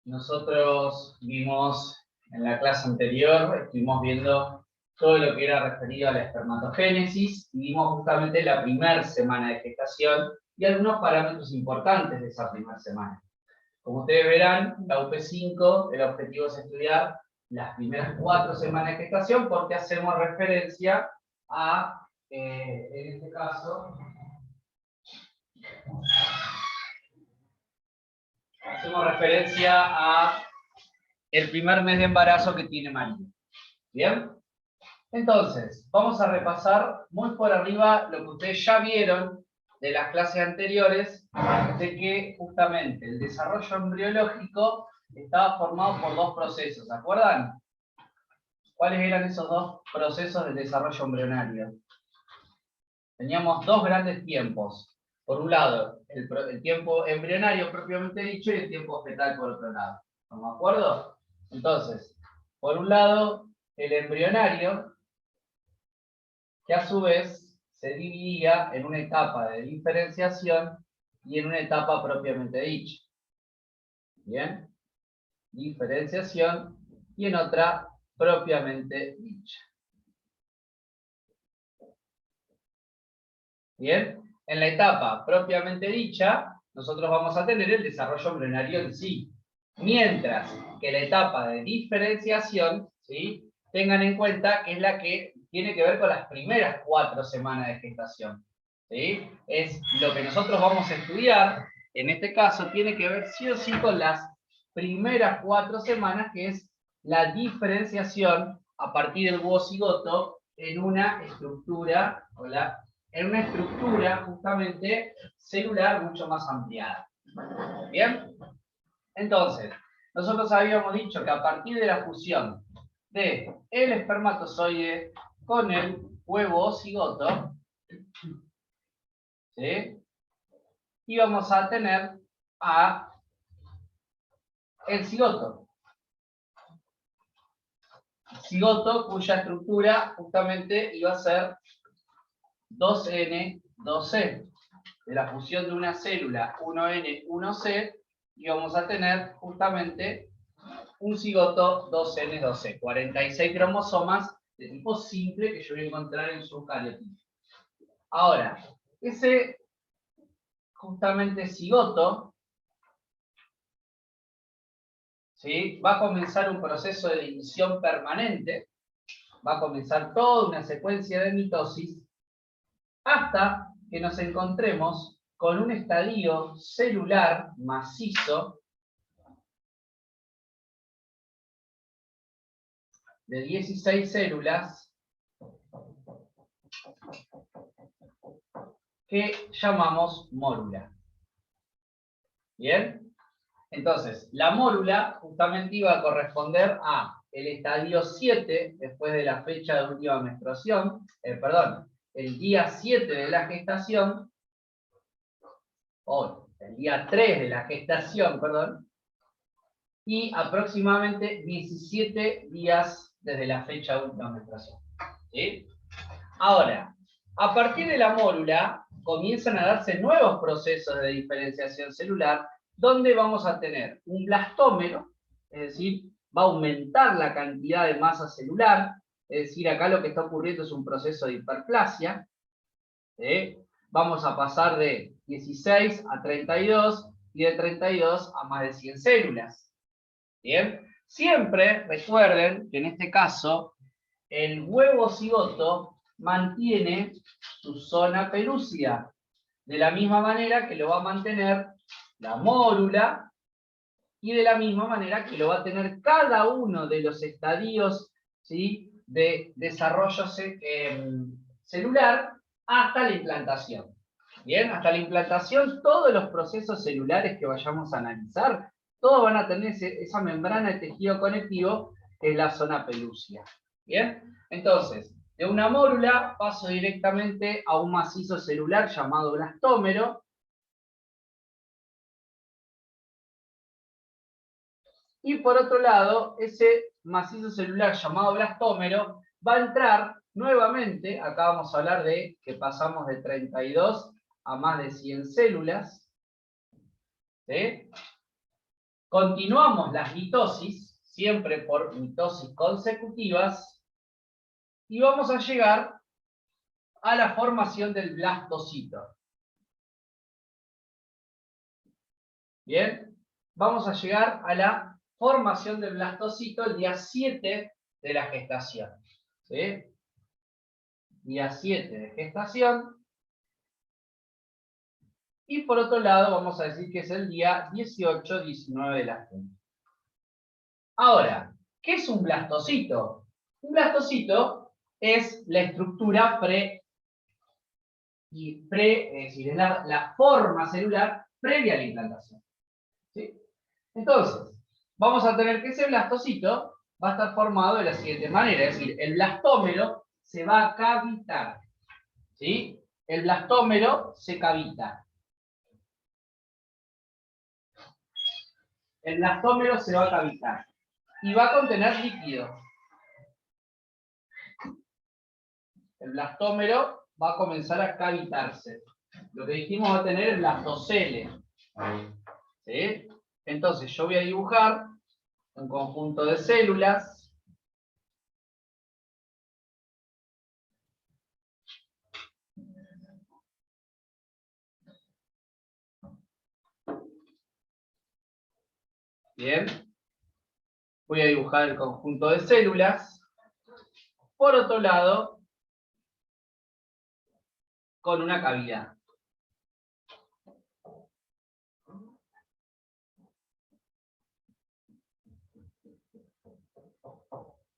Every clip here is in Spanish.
Nosotros vimos en la clase anterior, estuvimos viendo todo lo que era referido a la espermatogénesis y vimos justamente la primera semana de gestación y algunos parámetros importantes de esa primera semana. Como ustedes verán, la UP5, el objetivo es estudiar las primeras 4 semanas de gestación porque hacemos referencia a, en este caso, hacemos referencia a el primer mes de embarazo que tiene María. ¿Bien? Entonces, vamos a repasar muy por arriba lo que ustedes ya vieron de las clases anteriores, de que justamente el desarrollo embriológico estaba formado por 2 procesos, ¿se acuerdan? ¿Cuáles eran esos 2 procesos del desarrollo embrionario? Teníamos 2 grandes tiempos. Por un lado, el tiempo embrionario propiamente dicho y el tiempo fetal por otro lado. ¿Estamos de acuerdo? Entonces, por un lado, el embrionario, que a su vez se dividía en una etapa de diferenciación y en una etapa propiamente dicha. ¿Bien? Diferenciación y en otra propiamente dicha. ¿Bien? En la etapa propiamente dicha, nosotros vamos a tener el desarrollo embrionario en sí. Mientras que la etapa de diferenciación, ¿sí?, tengan en cuenta que es la que tiene que ver con las primeras 4 semanas de gestación. ¿Sí? Es lo que nosotros vamos a estudiar, en este caso, tiene que ver sí o sí con las primeras 4 semanas, que es la diferenciación a partir del huevo cigoto en una estructura, justamente celular mucho más ampliada. ¿Bien? Entonces, nosotros habíamos dicho que a partir de la fusión de el espermatozoide con el huevo cigoto, ¿sí?, íbamos a tener a el cigoto. Cigoto cuya estructura justamente iba a ser 2N, 2C. De la fusión de una célula 1N, 1C, íbamos a tener justamente un cigoto 2N, 2C. 46 cromosomas de tipo simple que yo voy a encontrar en su cariotipo. Ahora, ese justamente cigoto, ¿sí?, va a comenzar un proceso de división permanente, va a comenzar toda una secuencia de mitosis, hasta que nos encontremos con un estadio celular macizo de 16 células que llamamos mórula. ¿Bien? Entonces, la mórula justamente iba a corresponder a el estadio 7, después de la fecha de última menstruación, el día 7 de la gestación, o el día 3 de la gestación, y aproximadamente 17 días desde la fecha de última menstruación. ¿Sí? Ahora, a partir de la mórula, comienzan a darse nuevos procesos de diferenciación celular, donde vamos a tener un blastómero, es decir, va a aumentar la cantidad de masa celular, es decir, acá lo que está ocurriendo es un proceso de hiperplasia. Vamos a pasar de 16 a 32 y de 32 a más de 100 células. ¿Bien? Siempre recuerden que en este caso el huevo cigoto mantiene su zona pelúcida, de la misma manera que lo va a mantener la mórula y de la misma manera que lo va a tener cada uno de los estadios, ¿sí?, de desarrollo celular hasta la implantación. Bien, hasta la implantación todos los procesos celulares que vayamos a analizar, todos van a tener esa membrana de tejido conectivo que es la zona pelúcida. Bien, entonces, de una mórula paso directamente a un macizo celular llamado blastómero. Y por otro lado, ese macizo celular llamado blastómero va a entrar nuevamente, acá vamos a hablar de que pasamos de 32 a más de 100 células, ¿sí?, Continuamos las mitosis, siempre por mitosis consecutivas, y vamos a llegar a la formación del blastocito. Bien, vamos a llegar a la formación del blastocito el día 7 de la gestación. ¿Sí? Día 7 de gestación. Y por otro lado, vamos a decir que es el día 18-19 de la junta. Ahora, ¿qué es un blastocito? Un blastocito es la estructura es decir, es la forma celular previa a la implantación. ¿Sí? Entonces, vamos a tener que ese blastocito va a estar formado de la siguiente manera, es decir, el blastómero se va a cavitar. ¿Sí? El blastómero se cavita. El blastómero se va a cavitar y va a contener líquido. El blastómero va a comenzar a cavitarse. Lo que dijimos va a tener el blastocele. ¿Sí? Entonces yo voy a dibujar un conjunto de células. Bien. Voy a dibujar el conjunto de células. Por otro lado, con una cavidad.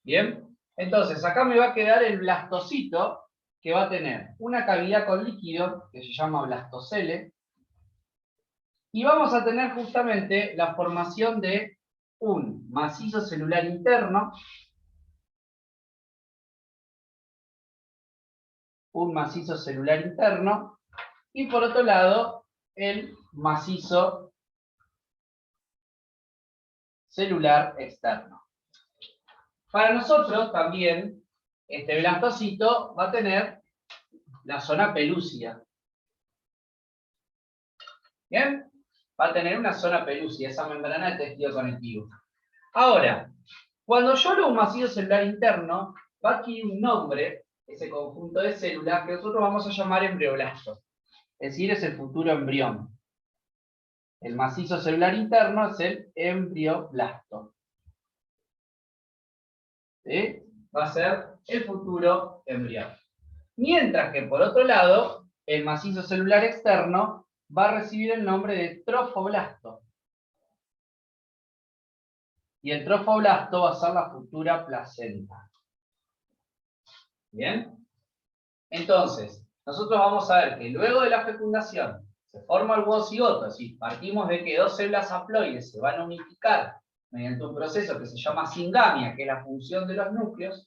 Bien. Entonces, acá me va a quedar el blastocito, que va a tener una cavidad con líquido, que se llama blastocele, y vamos a tener justamente la formación de un macizo celular interno, y por otro lado, el macizo celular externo. Para nosotros también, este blastocito va a tener la zona pelúcida. ¿Bien? Va a tener una zona pelúcida, esa membrana de tejido conectivo. Ahora, cuando yo leo un macizo celular interno, va a adquirir un nombre, ese conjunto de células, que nosotros vamos a llamar embrioblasto. Es decir, es el futuro embrión. El macizo celular interno es el embrioblasto. ¿Sí? Va a ser el futuro embrión. Mientras que, por otro lado, el macizo celular externo va a recibir el nombre de trofoblasto. Y el trofoblasto va a ser la futura placenta. ¿Bien? Entonces, nosotros vamos a ver que luego de la fecundación se forma el huevo cigoto, es decir, partimos de que dos células haploides se van a unificar mediante un proceso que se llama singamia, que es la función de los núcleos.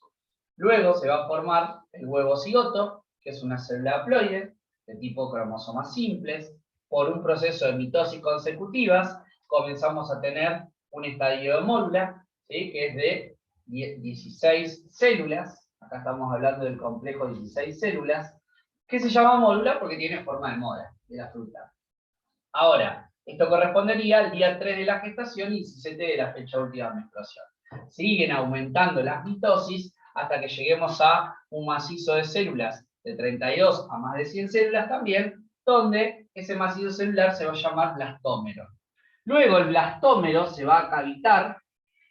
Luego se va a formar el huevo cigoto, que es una célula haploide de tipo cromosomas simples. Por un proceso de mitosis consecutivas, comenzamos a tener un estadio de mórula, ¿sí? Que es de 16 células. Acá estamos hablando del complejo 16 células, que se llama mórula porque tiene forma de mora, de la fruta. Ahora, esto correspondería al día 3 de la gestación y 17 de la fecha última de menstruación. Siguen aumentando las mitosis hasta que lleguemos a un macizo de células de 32 a más de 100 células también, donde ese macizo celular se va a llamar blastómero. Luego el blastómero se va a cavitar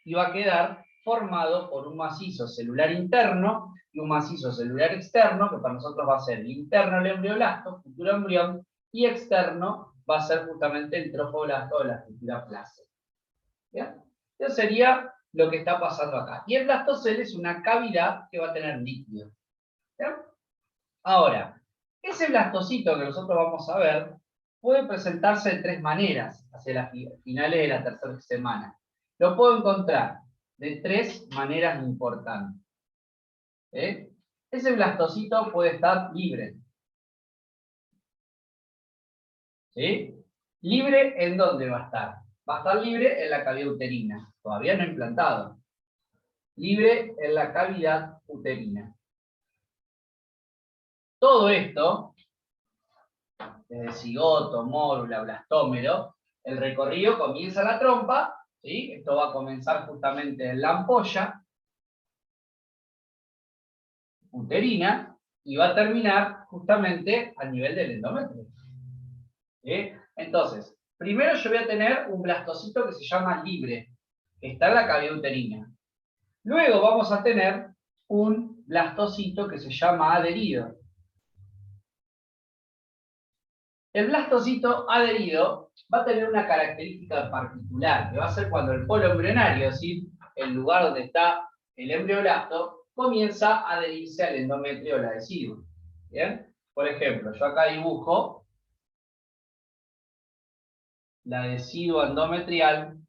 y va a quedar formado por un macizo celular interno y un macizo celular externo, que para nosotros va a ser el interno el embrioblasto, futuro embrión, y externo va a ser justamente el trofoblasto de la futura placenta. ¿Bien? Eso sería lo que está pasando acá. Y el blastocele es una cavidad que va a tener líquido. ¿Bien? Ahora, ese blastocito que nosotros vamos a ver puede presentarse de tres maneras hacia las finales de la tercera semana. Lo puedo encontrar de tres maneras importantes. Ese blastocito puede estar libre. ¿Sí? ¿Libre en dónde va a estar? Va a estar libre en la cavidad uterina, todavía no implantado. Libre en la cavidad uterina. Todo esto, desde cigoto, mórula, blastómero, el recorrido comienza en la trompa ¿Sí? Esto va a comenzar justamente en la ampolla uterina y va a terminar justamente al nivel del endometrio. ¿Sí? Entonces, primero yo voy a tener un blastocito que se llama libre, que está en la cavidad uterina. Luego vamos a tener un blastocito que se llama adherido. El blastocito adherido va a tener una característica particular, que va a ser cuando el polo embrionario, es decir, el lugar donde está el embrioblasto, comienza a adherirse al endometrio o la decidua. ¿Bien? Por ejemplo, yo acá dibujo la decidua endometrial.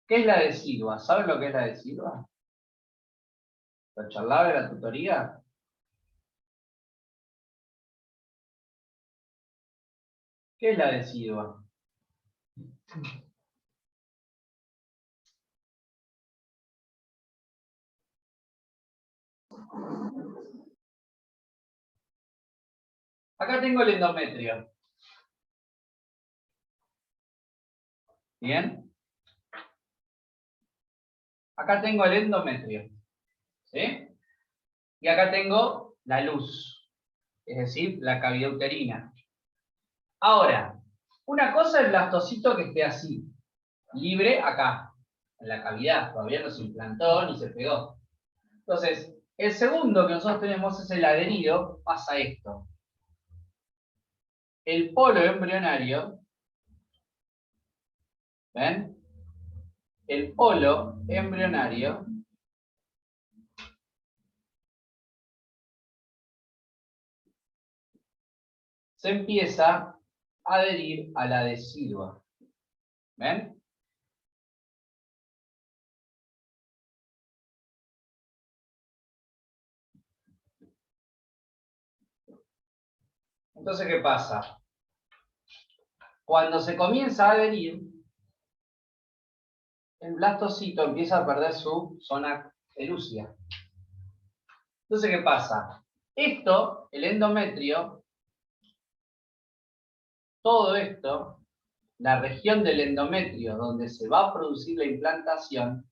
¿Qué es la decidua? ¿Saben lo que es la decidua? ¿Lo charlaba en la tutoría? ¿Qué es la decidua? Acá tengo el endometrio. ¿Bien? Acá tengo el endometrio. ¿Sí? Y acá tengo la luz, es decir, la cavidad uterina. Ahora, una cosa es el blastocito que esté así, libre acá, en la cavidad, todavía no se implantó ni se pegó. Entonces, el segundo que nosotros tenemos es el adherido, pasa esto. El polo embrionario, ¿ven? El polo embrionario se empieza a adherir a la decidua. ¿Ven? Entonces, ¿qué pasa? Cuando se comienza a adherir, el blastocito empieza a perder su zona pelúcida. Entonces, ¿qué pasa? Esto, el endometrio, todo esto, la región del endometrio donde se va a producir la implantación,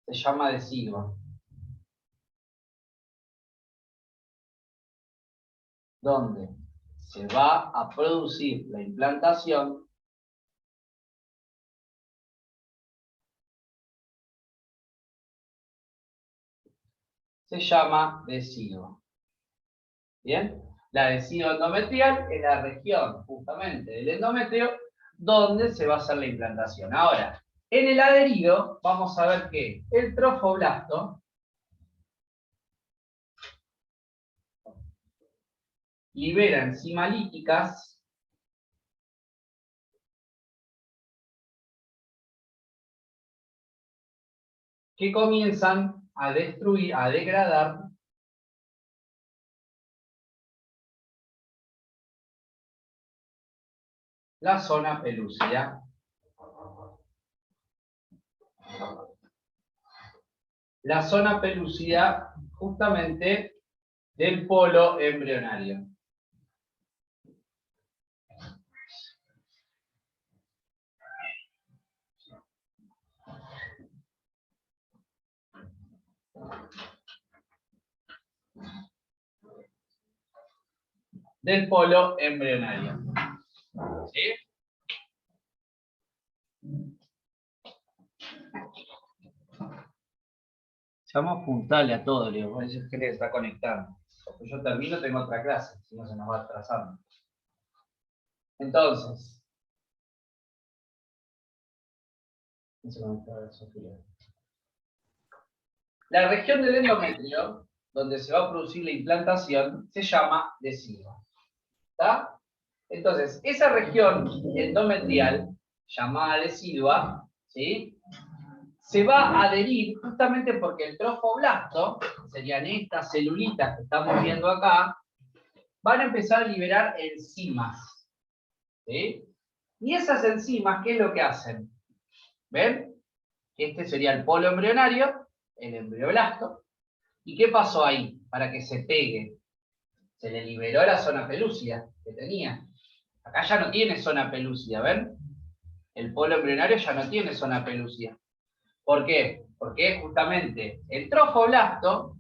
se llama decidua. Donde se va a producir la implantación se llama decidua. ¿Bien? La decidua endometrial es la región justamente del endometrio donde se va a hacer la implantación. Ahora, en el adherido vamos a ver que el trofoblasto libera enzimas líticas que comienzan a destruir, a degradar la zona pelúcida. La zona pelúcida justamente del polo embrionario. Del polo embrionario. ¿Sí? Seamos puntuales a todo, Leo. Hay gente que está conectando. Porque yo termino, tengo otra clase, si no se nos va atrasando. Entonces, la región del endometrio, donde se va a producir la implantación, se llama decidua. ¿Está? Entonces, esa región endometrial, llamada decidua, ¿sí? Se va a adherir justamente porque el trofoblasto, serían estas celulitas que estamos viendo acá, van a empezar a liberar enzimas. ¿Sí? Y esas enzimas, ¿qué es lo que hacen? ¿Ven? Este sería el polo embrionario, el embrioblasto. ¿Y qué pasó ahí para que se pegue? Se le liberó la zona pelúcida que tenía. Acá ya no tiene zona pelúcida, ¿ven? El polo embrionario ya no tiene zona pelúcida. ¿Por qué? Porque justamente el trofoblasto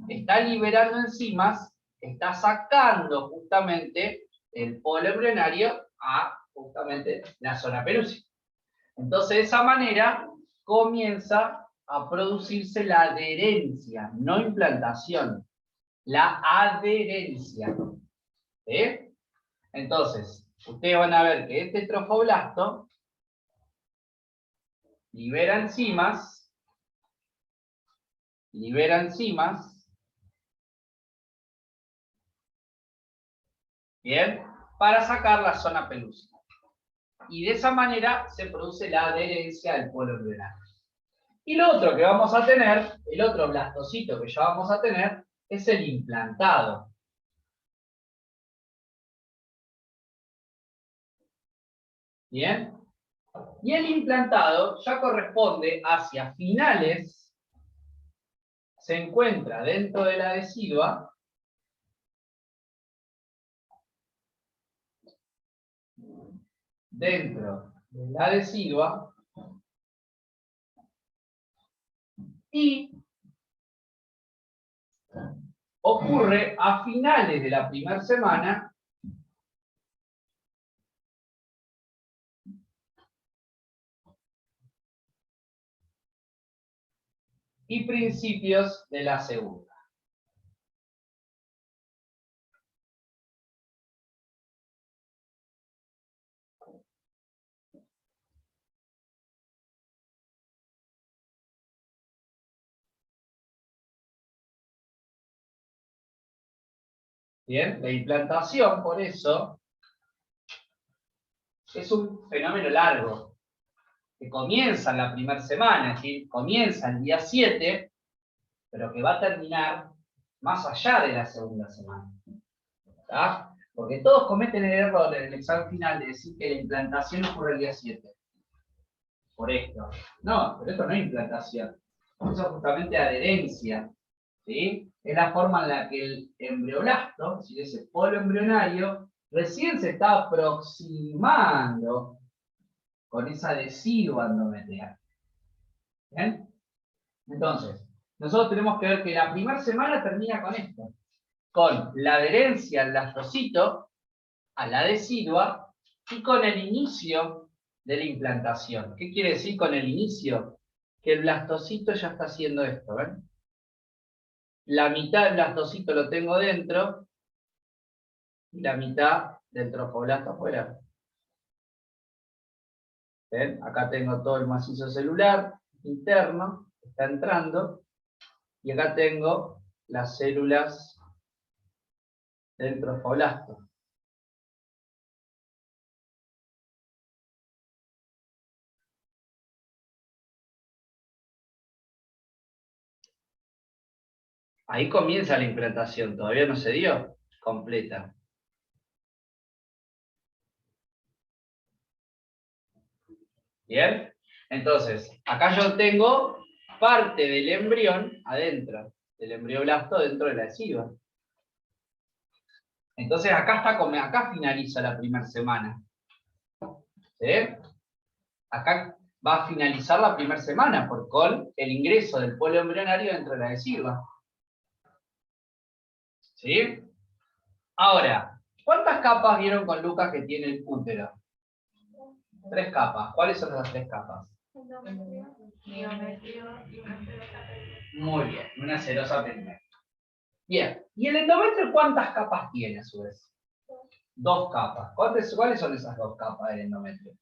está liberando enzimas, está sacando justamente el polo embrionario a justamente la zona pelúcida. Entonces, de esa manera comienza a producirse la adherencia, no implantación, la adherencia. ¿Sí? Entonces, ustedes van a ver que este trofoblasto libera enzimas, bien, para sacar la zona pelúcida. Y de esa manera se produce la adherencia del polo embrionario. Y lo otro que vamos a tener, el otro blastocito que ya vamos a tener, es el implantado. ¿Bien? Y el implantado ya corresponde hacia finales, se encuentra dentro de la decidua, y ocurre a finales de la primera semana y principios de la segunda. Bien, la implantación, por eso, es un fenómeno largo, que comienza en la primera semana, es decir, comienza el día 7, pero que va a terminar más allá de la segunda semana. ¿Tá? Porque todos cometen el error en el examen final de decir que la implantación ocurre el día 7. Por esto. No, pero esto no es implantación. Eso es justamente adherencia. ¿Sí? Es la forma en la que el embrioblasto, es decir, ese polo embrionario, recién se está aproximando con esa decidua endometrial. ¿Bien? Entonces, nosotros tenemos que ver que la primera semana termina con esto, con la adherencia al blastocito, a la decidua, y con el inicio de la implantación. ¿Qué quiere decir con el inicio? Que el blastocito ya está haciendo esto, ¿ven? La mitad del blastocito lo tengo dentro, y la mitad del trofoblasto afuera. ¿Ven? Acá tengo todo el macizo celular interno, está entrando, y acá tengo las células del trofoblasto. Ahí comienza la implantación, todavía no se dio completa. ¿Bien? Entonces, acá yo tengo parte del embrión adentro, del embrioblasto dentro de la decidua. Entonces acá finaliza la primera semana. ¿Sí? Acá va a finalizar la primera semana con el ingreso del polo embrionario dentro de la decidua. ¿Sí? Ahora, ¿cuántas capas vieron con Lucas que tiene el útero? 3 capas. ¿Cuáles son las 3 capas? Endometrio y una serosa perimetral. Muy bien, una serosa perimetral. Bien, ¿y el endometrio cuántas capas tiene a su vez? 2 capas. ¿Cuáles son esas 2 capas del endometrio?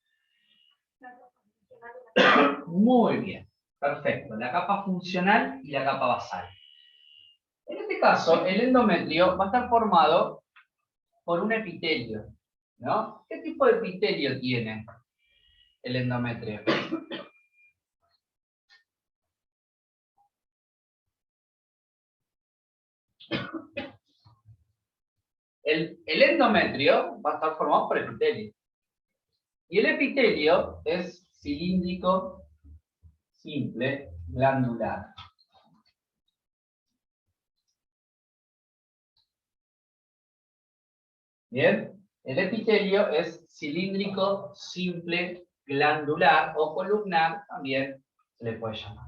Muy bien, perfecto. La capa funcional y la capa basal. En este caso, el endometrio va a estar formado por un epitelio, ¿no? ¿Qué tipo de epitelio tiene el endometrio? El endometrio va a estar formado por epitelio. Y el epitelio es cilíndrico, simple, glandular. Bien, el epitelio es cilíndrico, simple, glandular o columnar, también se le puede llamar.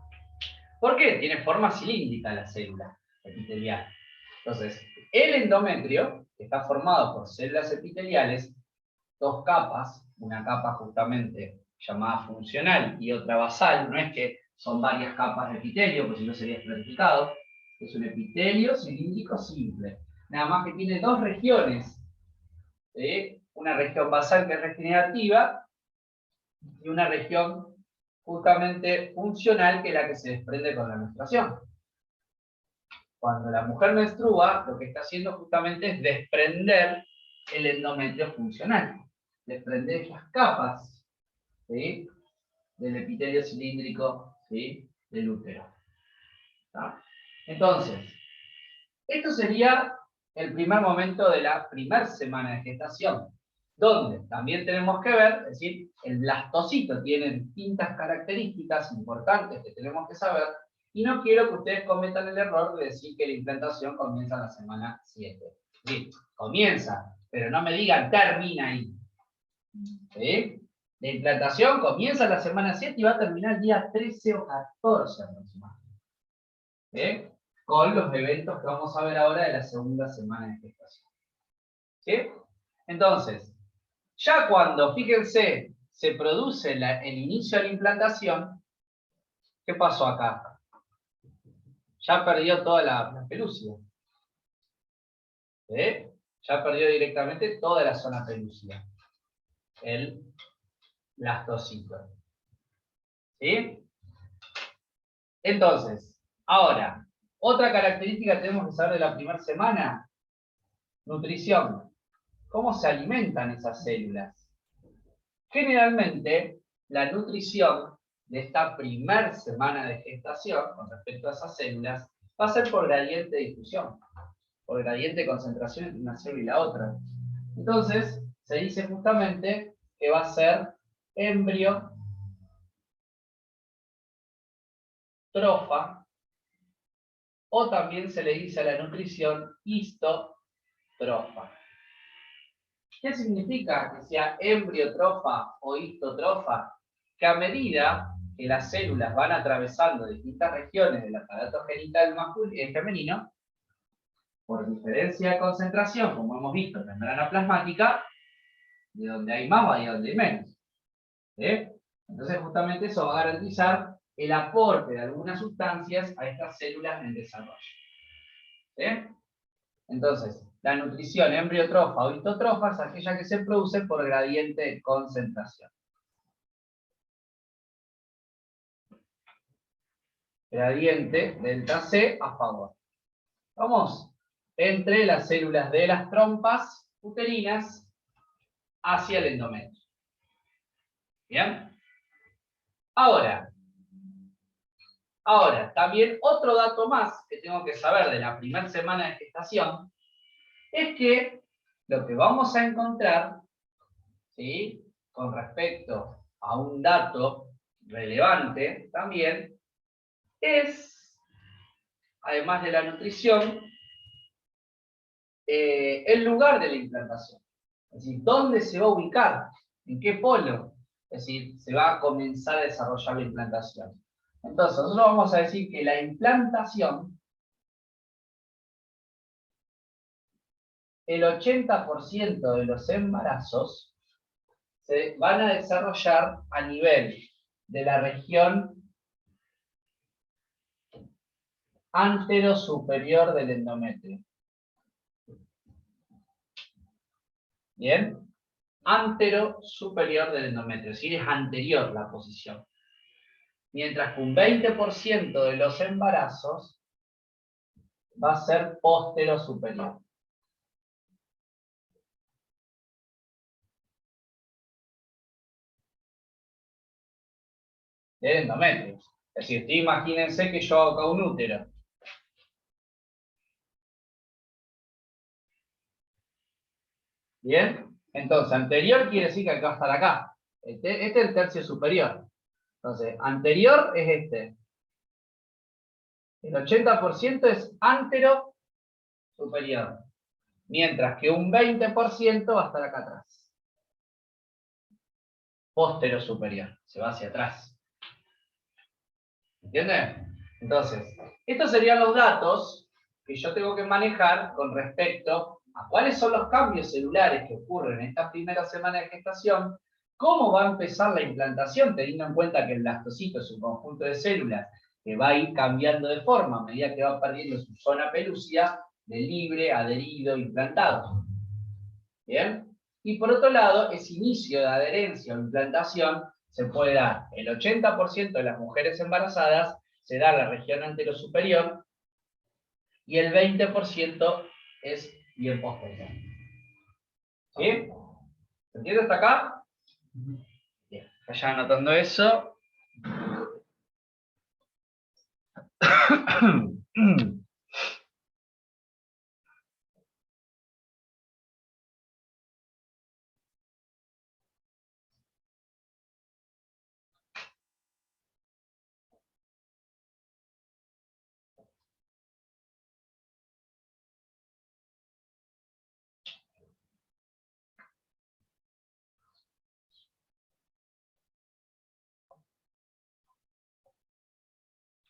¿Por qué? Tiene forma cilíndrica la célula epitelial. Entonces, el endometrio, que está formado por células epiteliales, dos capas, una capa justamente llamada funcional y otra basal, no es que son varias capas de epitelio, porque si no sería estratificado, es un epitelio cilíndrico simple, nada más que tiene dos regiones, ¿sí? Una región basal que es regenerativa y una región justamente funcional que es la que se desprende con la menstruación. Cuando la mujer menstrua, lo que está haciendo justamente es desprender el endometrio funcional, desprender las capas, ¿sí?, del epitelio cilíndrico, ¿sí?, del útero. ¿Está? Entonces, esto sería el primer momento de la primera semana de gestación, donde también tenemos que ver, es decir, el blastocito tiene distintas características importantes que tenemos que saber, y no quiero que ustedes cometan el error de decir que la implantación comienza en la semana 7. Sí, comienza, pero no me digan termina ahí. ¿Sí? La implantación comienza en la semana 7 y va a terminar el día 13 o 14 aproximadamente. ¿Sí? Con los eventos que vamos a ver ahora de la segunda semana de gestación. ¿Sí? Entonces, ya cuando, fíjense, se produce el inicio de la implantación, ¿qué pasó acá? Ya perdió toda la pelúcida. ¿Sí? Ya perdió directamente toda la zona pelúcida. El blastocito. ¿Sí? Entonces, ahora, otra característica que tenemos que saber de la primera semana, nutrición. ¿Cómo se alimentan esas células? Generalmente, la nutrición de esta primera semana de gestación, con respecto a esas células, va a ser por gradiente de difusión, por gradiente de concentración entre una célula y la otra. Entonces, se dice justamente que va a ser embriotrofa, o también se le dice a la nutrición histotrofa. ¿Qué significa que sea embriotrofa o histotrofa? Que a medida que las células van atravesando distintas regiones del aparato genital femenino, por diferencia de concentración, como hemos visto en membrana plasmática, de donde hay más va y donde hay menos. ¿Sí? Entonces justamente eso va a garantizar el aporte de algunas sustancias a estas células en desarrollo. ¿Sí? Entonces, la nutrición embriotrofa o histotrofa es aquella que se produce por gradiente de concentración. Gradiente delta C a favor. Vamos entre las células de las trompas uterinas hacia el endometrio. ¿Bien? Ahora, también otro dato más que tengo que saber de la primera semana de gestación es que lo que vamos a encontrar, ¿sí?, con respecto a un dato relevante también, es, además de la nutrición, el lugar de la implantación. Es decir, ¿dónde se va a ubicar? ¿En qué polo? Es decir, se va a comenzar a desarrollar la implantación. Entonces, nosotros vamos a decir que la implantación, el 80% de los embarazos se van a desarrollar a nivel de la región antero-superior del endometrio. ¿Bien? Antero-superior del endometrio, es decir, es anterior la posición. Mientras que un 20% de los embarazos va a ser postero-superior. Del endometrio. Es decir, imagínense que yo hago acá un útero. ¿Bien? Entonces, anterior quiere decir que acá va a estar acá. Este es el tercio superior. Entonces, anterior es este. El 80% es antero superior. Mientras que un 20% va a estar acá atrás. Póstero superior, se va hacia atrás. ¿Entienden? Entonces, estos serían los datos que yo tengo que manejar con respecto a cuáles son los cambios celulares que ocurren en esta primera semana de gestación, cómo va a empezar la implantación, teniendo en cuenta que el blastocito es un conjunto de células que va a ir cambiando de forma a medida que va perdiendo su zona pelúcida, de libre, adherido, implantado. ¿Bien? Y por otro lado, ese inicio de adherencia o implantación se puede dar. El 80% de las mujeres embarazadas se da en la región anterosuperior y el 20% es bien posterior. ¿Sí? ¿Se entiende hasta acá? Bien, vaya anotando eso.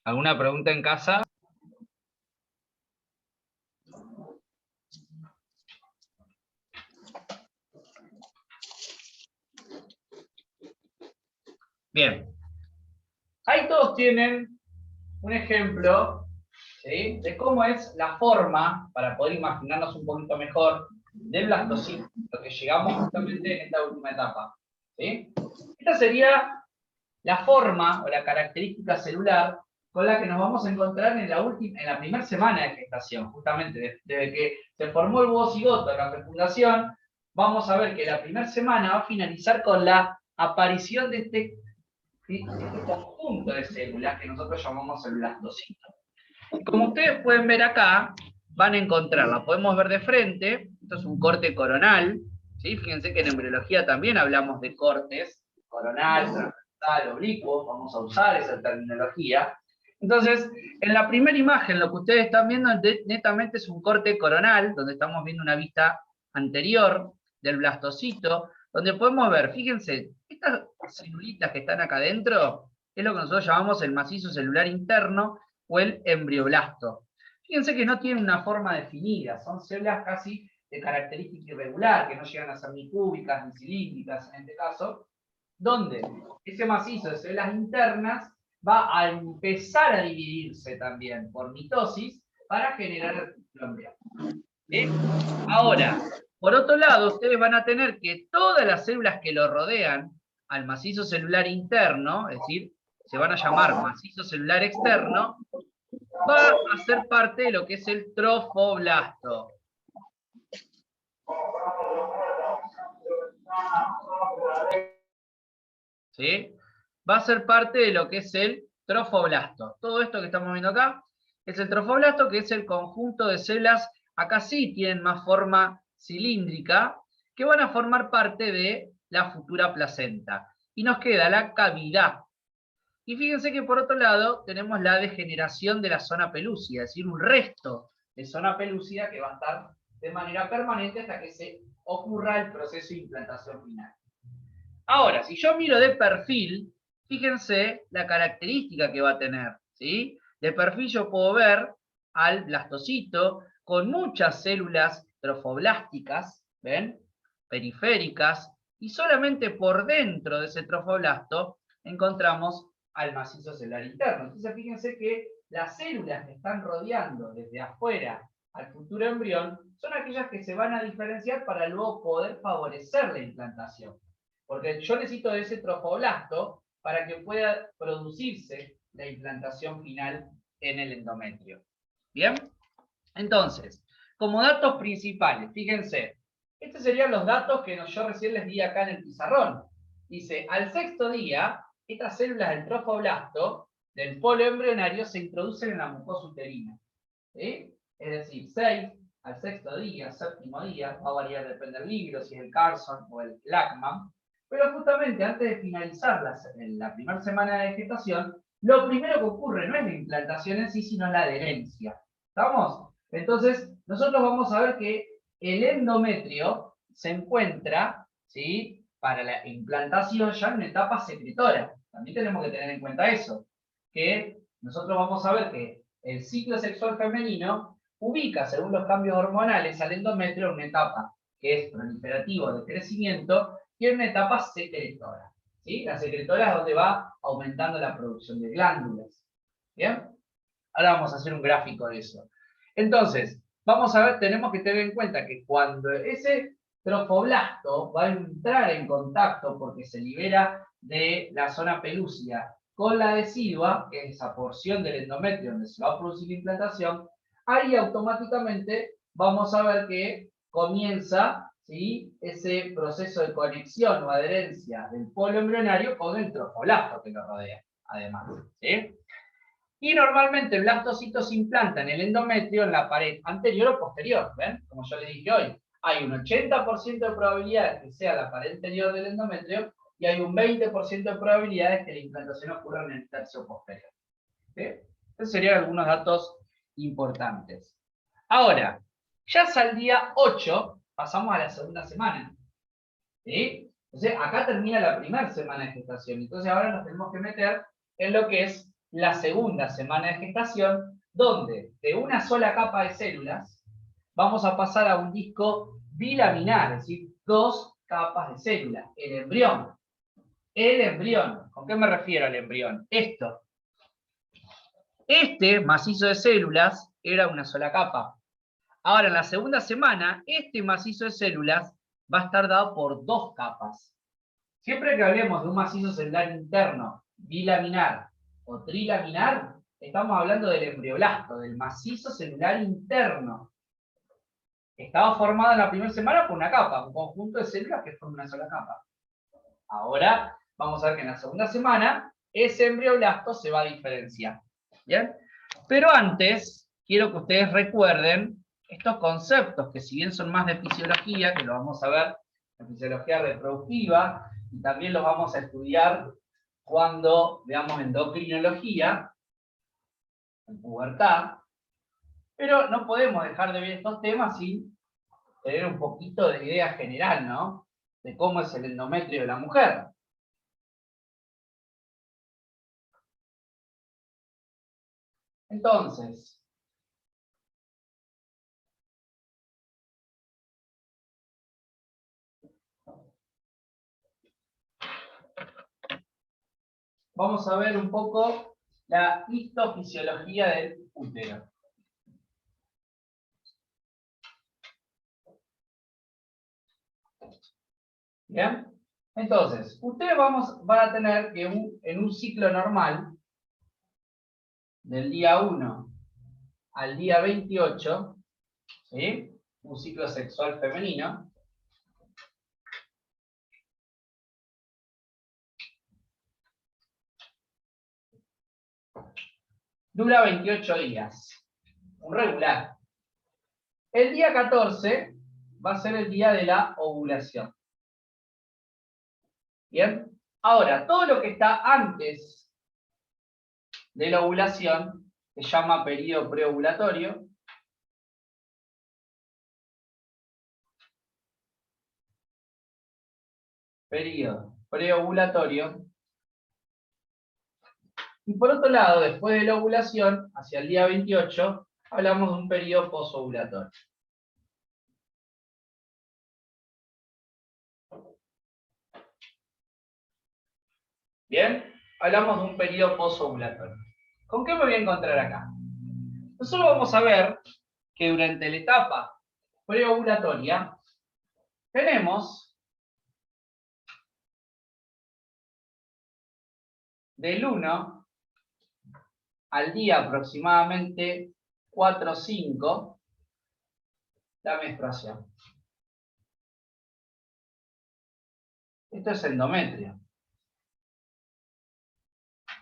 ¿Alguna pregunta en casa? Bien. Ahí todos tienen un ejemplo, ¿sí?, de cómo es la forma, para poder imaginarnos un poquito mejor, del blastocito, lo que llegamos justamente en esta última etapa. ¿Sí? Esta sería la forma o la característica celular con la que nos vamos a encontrar en la primera semana de gestación, justamente desde que se formó el ovocigoto en la fecundación. Vamos a ver que la primera semana va a finalizar con la aparición de este conjunto de células que nosotros llamamos el blastocito. Como ustedes pueden ver acá, van a encontrarla, podemos ver de frente, esto es un corte coronal, ¿sí? Fíjense que en embriología también hablamos de cortes, coronal, transversal, oblicuo, vamos a usar esa terminología. Entonces, en la primera imagen lo que ustedes están viendo netamente es un corte coronal, donde estamos viendo una vista anterior del blastocito, donde podemos ver, fíjense, estas celulitas que están acá adentro, es lo que nosotros llamamos el macizo celular interno, o el embrioblasto. Fíjense que no tienen una forma definida, son células casi de característica irregular, que no llegan a ser ni cúbicas ni cilíndricas en este caso, donde ese macizo de células internas va a empezar a dividirse también por mitosis para generar el embrión. ¿Sí? Ahora, por otro lado, ustedes van a tener que todas las células que lo rodean al macizo celular interno, es decir, se van a llamar macizo celular externo, va a ser parte de lo que es el trofoblasto. ¿Sí? Va a ser parte de lo que es el trofoblasto. Todo esto que estamos viendo acá es el trofoblasto, que es el conjunto de células, acá sí tienen más forma cilíndrica, que van a formar parte de la futura placenta. Y nos queda la cavidad. Y fíjense que por otro lado tenemos la degeneración de la zona pelúcida, es decir, un resto de zona pelúcida que va a estar de manera permanente hasta que se ocurra el proceso de implantación final. Ahora, si yo miro de perfil, fíjense la característica que va a tener, ¿sí? De perfil yo puedo ver al blastocito con muchas células trofoblásticas, ¿ven? Periféricas, y solamente por dentro de ese trofoblasto encontramos al macizo celular interno. Entonces fíjense que las células que están rodeando desde afuera al futuro embrión son aquellas que se van a diferenciar para luego poder favorecer la implantación. Porque yo necesito de ese trofoblasto para que pueda producirse la implantación final en el endometrio. ¿Bien? Entonces, como datos principales, fíjense, estos serían los datos que yo recién les di acá en el pizarrón. Dice, al sexto día, estas células del trofoblasto, del polo embrionario, se introducen en la mucosa uterina. ¿Sí? Es decir, 6 al sexto día, séptimo día, va a variar, depende del libro, si es el Carson o el Lackman, pero justamente antes de finalizar la primera semana de gestación, lo primero que ocurre no es la implantación en sí, sino la adherencia. ¿Estamos? Entonces, nosotros vamos a ver que el endometrio se encuentra, ¿sí?, para la implantación ya en una etapa secretora. También tenemos que tener en cuenta eso, que nosotros vamos a ver que el ciclo sexual femenino ubica, según los cambios hormonales, al endometrio en una etapa que es proliferativo de crecimiento y en una etapa secretora. ¿Sí? La secretora es donde va aumentando la producción de glándulas. ¿Bien? Ahora vamos a hacer un gráfico de eso. Entonces, vamos a ver, tenemos que tener en cuenta que cuando ese trofoblasto va a entrar en contacto porque se libera de la zona pelúcida con la decidua, que es esa porción del endometrio donde se va a producir la implantación, ahí automáticamente vamos a ver que comienza, ¿sí?, ese proceso de conexión o adherencia del polo embrionario con el trofoblasto que lo rodea, además. ¿Sí? Y normalmente el blastocito se implanta en el endometrio en la pared anterior o posterior, ¿ven? Como yo les dije hoy, hay un 80% de probabilidades que sea la pared anterior del endometrio y hay un 20% de probabilidades que la implantación ocurra en el tercio posterior. ¿Sí? Estos serían algunos datos importantes. Ahora, ya hasta el día 8 pasamos a la segunda semana. ¿Sí? Entonces, acá termina la primera semana de gestación. Entonces, ahora nos tenemos que meter en lo que es la segunda semana de gestación, donde de una sola capa de células vamos a pasar a un disco bilaminar, es decir, dos capas de células. El embrión. El embrión. ¿Con qué me refiero al embrión? Esto. Este macizo de células era una sola capa. Ahora, en la segunda semana, este macizo de células va a estar dado por dos capas. Siempre que hablemos de un macizo celular interno, bilaminar o trilaminar, estamos hablando del embrioblasto, del macizo celular interno. Estaba formado en la primera semana por una capa, un conjunto de células que forman una sola capa. Ahora vamos a ver que en la segunda semana ese embrioblasto se va a diferenciar. ¿Bien? Pero antes, quiero que ustedes recuerden estos conceptos que, si bien son más de fisiología, que lo vamos a ver en fisiología reproductiva, y también los vamos a estudiar cuando veamos endocrinología, en pubertad, pero no podemos dejar de ver estos temas sin tener un poquito de idea general, ¿no?, de cómo es el endometrio de la mujer. Entonces, vamos a ver un poco la histofisiología del útero. ¿Bien? Entonces, ustedes van a tener que en un ciclo normal, del día 1 al día 28, ¿sí?, un ciclo sexual femenino, dura 28 días, un regular. El día 14 va a ser el día de la ovulación. ¿Bien? Ahora, todo lo que está antes de la ovulación se llama periodo preovulatorio. Periodo preovulatorio. Y por otro lado, después de la ovulación, hacia el día 28, hablamos de un periodo posovulatorio. Bien, hablamos de un periodo posovulatorio. ¿Con qué me voy a encontrar acá? Nosotros vamos a ver que durante la etapa preovulatoria tenemos del 1 al día aproximadamente 4 o 5 la menstruación. Esto es endometrio.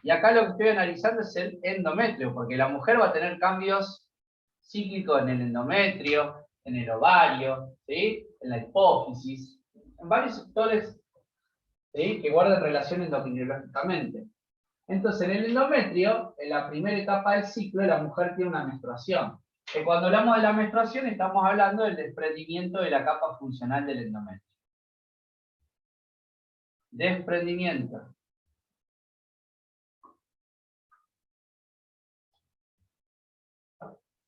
Y acá lo que estoy analizando es el endometrio, porque la mujer va a tener cambios cíclicos en el endometrio, en el ovario, ¿sí?, en la hipófisis, en varios sectores, ¿sí?, que guardan relación endocrinológicamente. Entonces, en el endometrio, en la primera etapa del ciclo, la mujer tiene una menstruación. que cuando hablamos de la menstruación estamos hablando del desprendimiento de la capa funcional del endometrio. Desprendimiento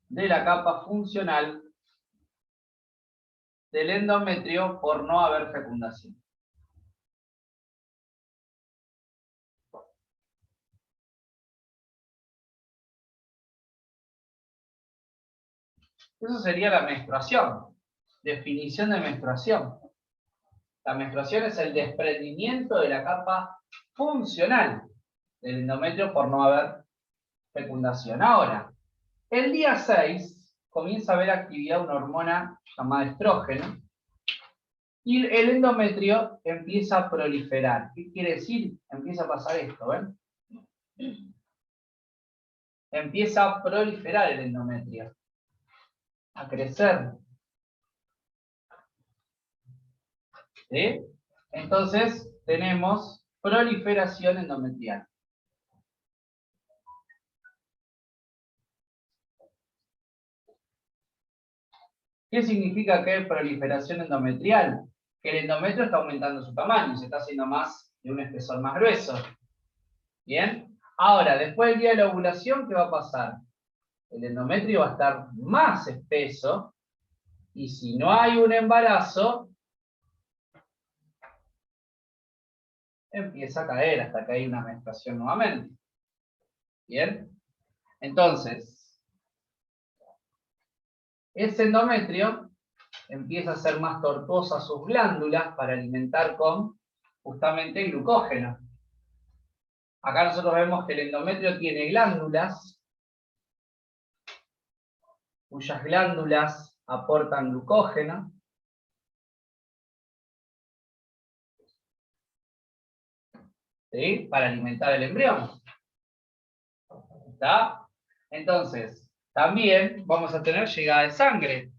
de la capa funcional del endometrio por no haber fecundación. Eso sería la menstruación. Definición de menstruación. La menstruación es el desprendimiento de la capa funcional del endometrio por no haber fecundación. Ahora, el día 6 comienza a haber actividad de una hormona llamada estrógeno y el endometrio empieza a proliferar. ¿Qué quiere decir? Empieza a pasar esto, ¿ven? Empieza a proliferar el endometrio, a crecer. ¿Sí? Entonces tenemos proliferación endometrial. ¿Qué significa que hay proliferación endometrial? Que el endometrio está aumentando su tamaño, se está haciendo más de un espesor más grueso. ¿Bien? Ahora, después del día de la ovulación, ¿qué va a pasar? El endometrio va a estar más espeso y si no hay un embarazo, empieza a caer hasta que hay una menstruación nuevamente. ¿Bien? Entonces, ese endometrio empieza a hacer más tortuosas sus glándulas para alimentar con justamente glucógeno. Acá nosotros vemos que el endometrio tiene glándulas, cuyas glándulas aportan glucógeno. ¿Sí? Para alimentar el embrión. ¿Está? Entonces, también vamos a tener llegada de sangre.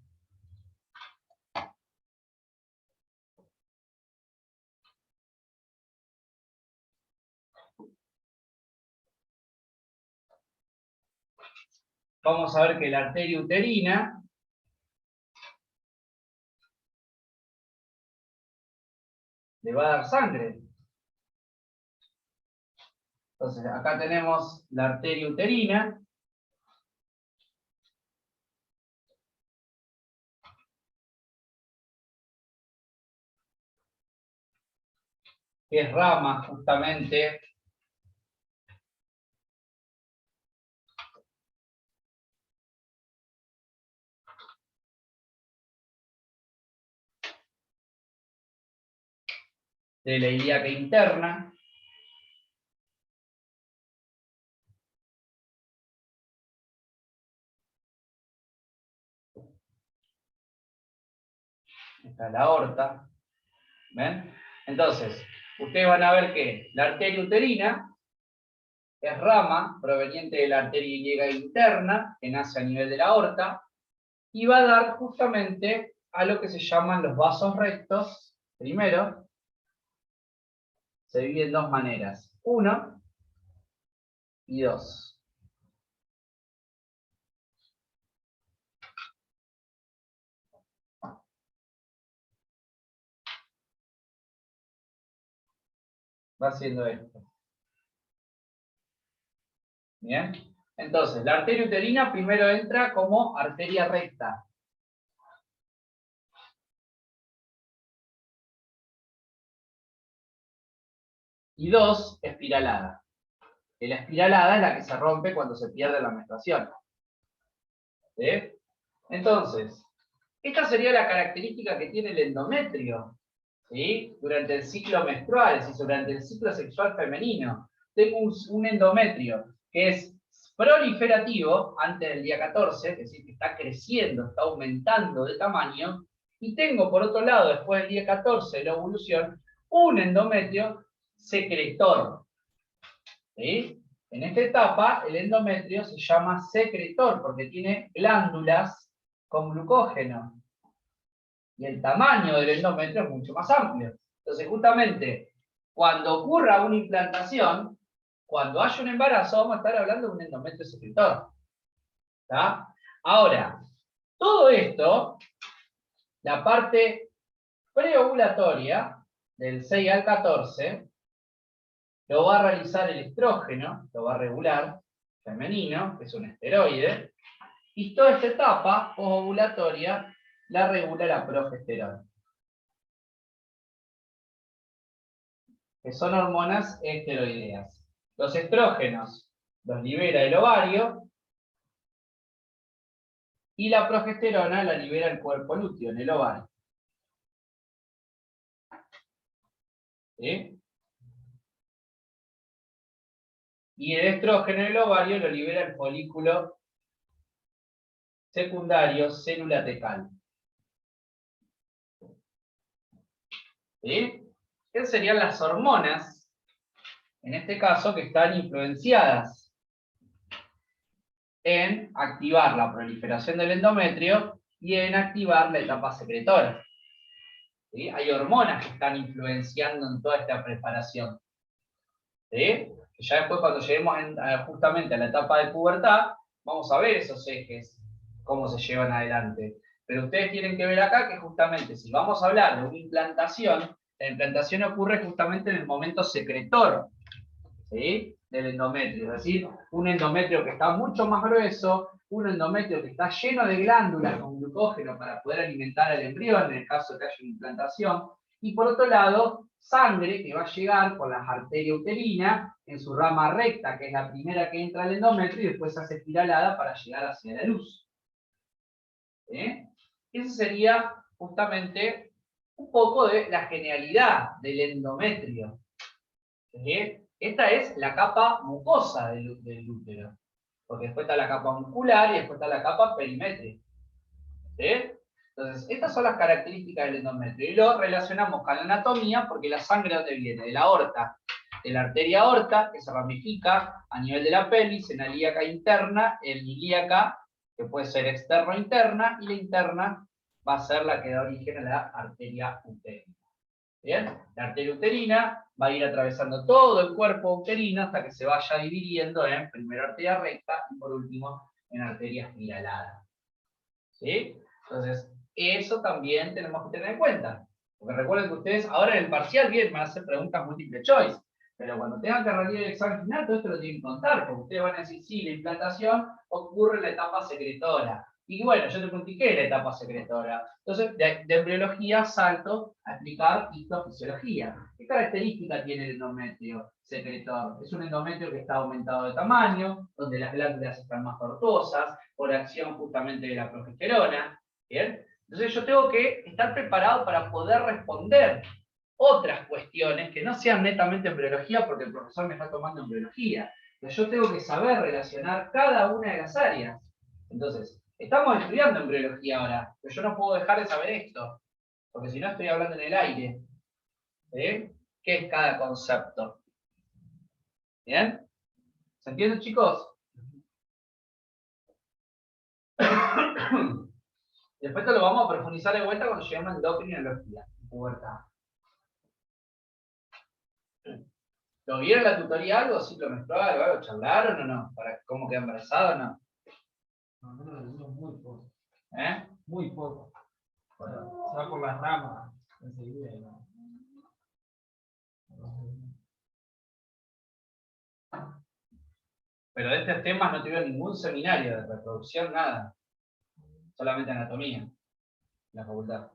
Vamos a ver que la arteria uterina le va a dar sangre. Entonces, acá tenemos la arteria uterina. Que es rama justamente de la ilíaca interna. Esta es la aorta. ¿Ven? Entonces, ustedes van a ver que la arteria uterina es rama proveniente de la arteria ilíaca interna, que nace a nivel de la aorta, y va a dar justamente a lo que se llaman los vasos rectos. Primero, se divide en dos maneras, 1 y 2. Va haciendo esto. Bien. Entonces, la arteria uterina primero entra como arteria recta. Y 2, espiralada. Y la espiralada es la que se rompe cuando se pierde la menstruación. ¿Sí? Entonces, esta sería la característica que tiene el endometrio. ¿Sí? Durante el ciclo menstrual, es decir, durante el ciclo sexual femenino. Tengo un endometrio que es proliferativo antes del día 14, es decir, que está creciendo, está aumentando de tamaño, y tengo por otro lado, después del día 14 de la ovulación, un endometrio secretor. ¿Sí? En esta etapa, el endometrio se llama secretor porque tiene glándulas con glucógeno. Y el tamaño del endometrio es mucho más amplio. Entonces, justamente, cuando ocurra una implantación, cuando haya un embarazo, vamos a estar hablando de un endometrio secretor. ¿Está? Ahora, todo esto, la parte preovulatoria, del 6 al 14, lo va a realizar el estrógeno, lo va a regular, femenino, que es un esteroide, y toda esta etapa ovulatoria la regula la progesterona, que son hormonas esteroideas. Los estrógenos los libera el ovario y la progesterona la libera el cuerpo lúteo, en el ovario. ¿Sí? Y el estrógeno en el ovario lo libera el folículo secundario, célula tecal. ¿Sí? ¿Qué serían las hormonas? En este caso, que están influenciadas en activar la proliferación del endometrio y en activar la etapa secretora. ¿Sí? Hay hormonas que están influenciando en toda esta preparación. ¿Sí? Ya después, cuando lleguemos justamente a la etapa de pubertad, vamos a ver esos ejes, cómo se llevan adelante. Pero ustedes tienen que ver acá que justamente si vamos a hablar de una implantación, la implantación ocurre justamente en el momento secretor, ¿sí?, del endometrio. Es decir, un endometrio que está mucho más grueso, un endometrio que está lleno de glándulas con glucógeno para poder alimentar al embrión en el caso de que haya una implantación. Y por otro lado, sangre que va a llegar por la arteria uterina en su rama recta, que es la primera que entra al endometrio y después se hace espiralada para llegar hacia la luz. ¿Sí? Eso sería justamente un poco de la genialidad del endometrio. ¿Sí? Esta es la capa mucosa del útero, porque después está la capa muscular y después está la capa perimétrica. ¿Sí? Entonces, estas son las características del endometrio y lo relacionamos con la anatomía porque la sangre, ¿de dónde viene? De la aorta, de la arteria aorta, que se ramifica a nivel de la pelvis en la ilíaca interna, en ilíaca, que puede ser externa o interna, y la interna va a ser la que da origen a la arteria uterina. ¿Bien? La arteria uterina va a ir atravesando todo el cuerpo uterino hasta que se vaya dividiendo en primero arteria recta y por último en arteria espiralada. ¿Sí? Entonces, eso también tenemos que tener en cuenta. Porque recuerden que ustedes ahora en el parcial bien van a hacer preguntas múltiple choice, pero cuando tengan que rendir el examen final, todo esto lo tienen que contar, porque ustedes van a decir, sí, la implantación ocurre en la etapa secretora. Y bueno, yo te pregunté, ¿qué es la etapa secretora? Entonces, de embriología salto a explicar histofisiología. ¿Qué característica tiene el endometrio secretor? Es un endometrio que está aumentado de tamaño, donde las glándulas están más tortuosas, por acción justamente de la progesterona. ¿Bien? Entonces yo tengo que estar preparado para poder responder otras cuestiones que no sean netamente embriología, porque el profesor me está tomando embriología. Pero yo tengo que saber relacionar cada una de las áreas. Entonces, estamos estudiando embriología ahora, pero yo no puedo dejar de saber esto, porque si no estoy hablando en el aire. ¿Sí? ¿Qué es cada concepto? ¿Bien? ¿Se entiende, chicos? Después te lo vamos a profundizar de vuelta cuando lleguemos a endocrinología, pubertad. ¿Lo vieron en la tutoría algo? ¿Ciclo menstrual o algo? ¿Charlaron o no? ¿Para cómo queda embarazada o no? No, no lo vimos muy poco. ¿Eh? Muy poco. Bueno, se va por las ramas enseguida. ¿No? Pero de estos temas no tuvieron ningún seminario de reproducción, nada. Solamente anatomía, en la facultad.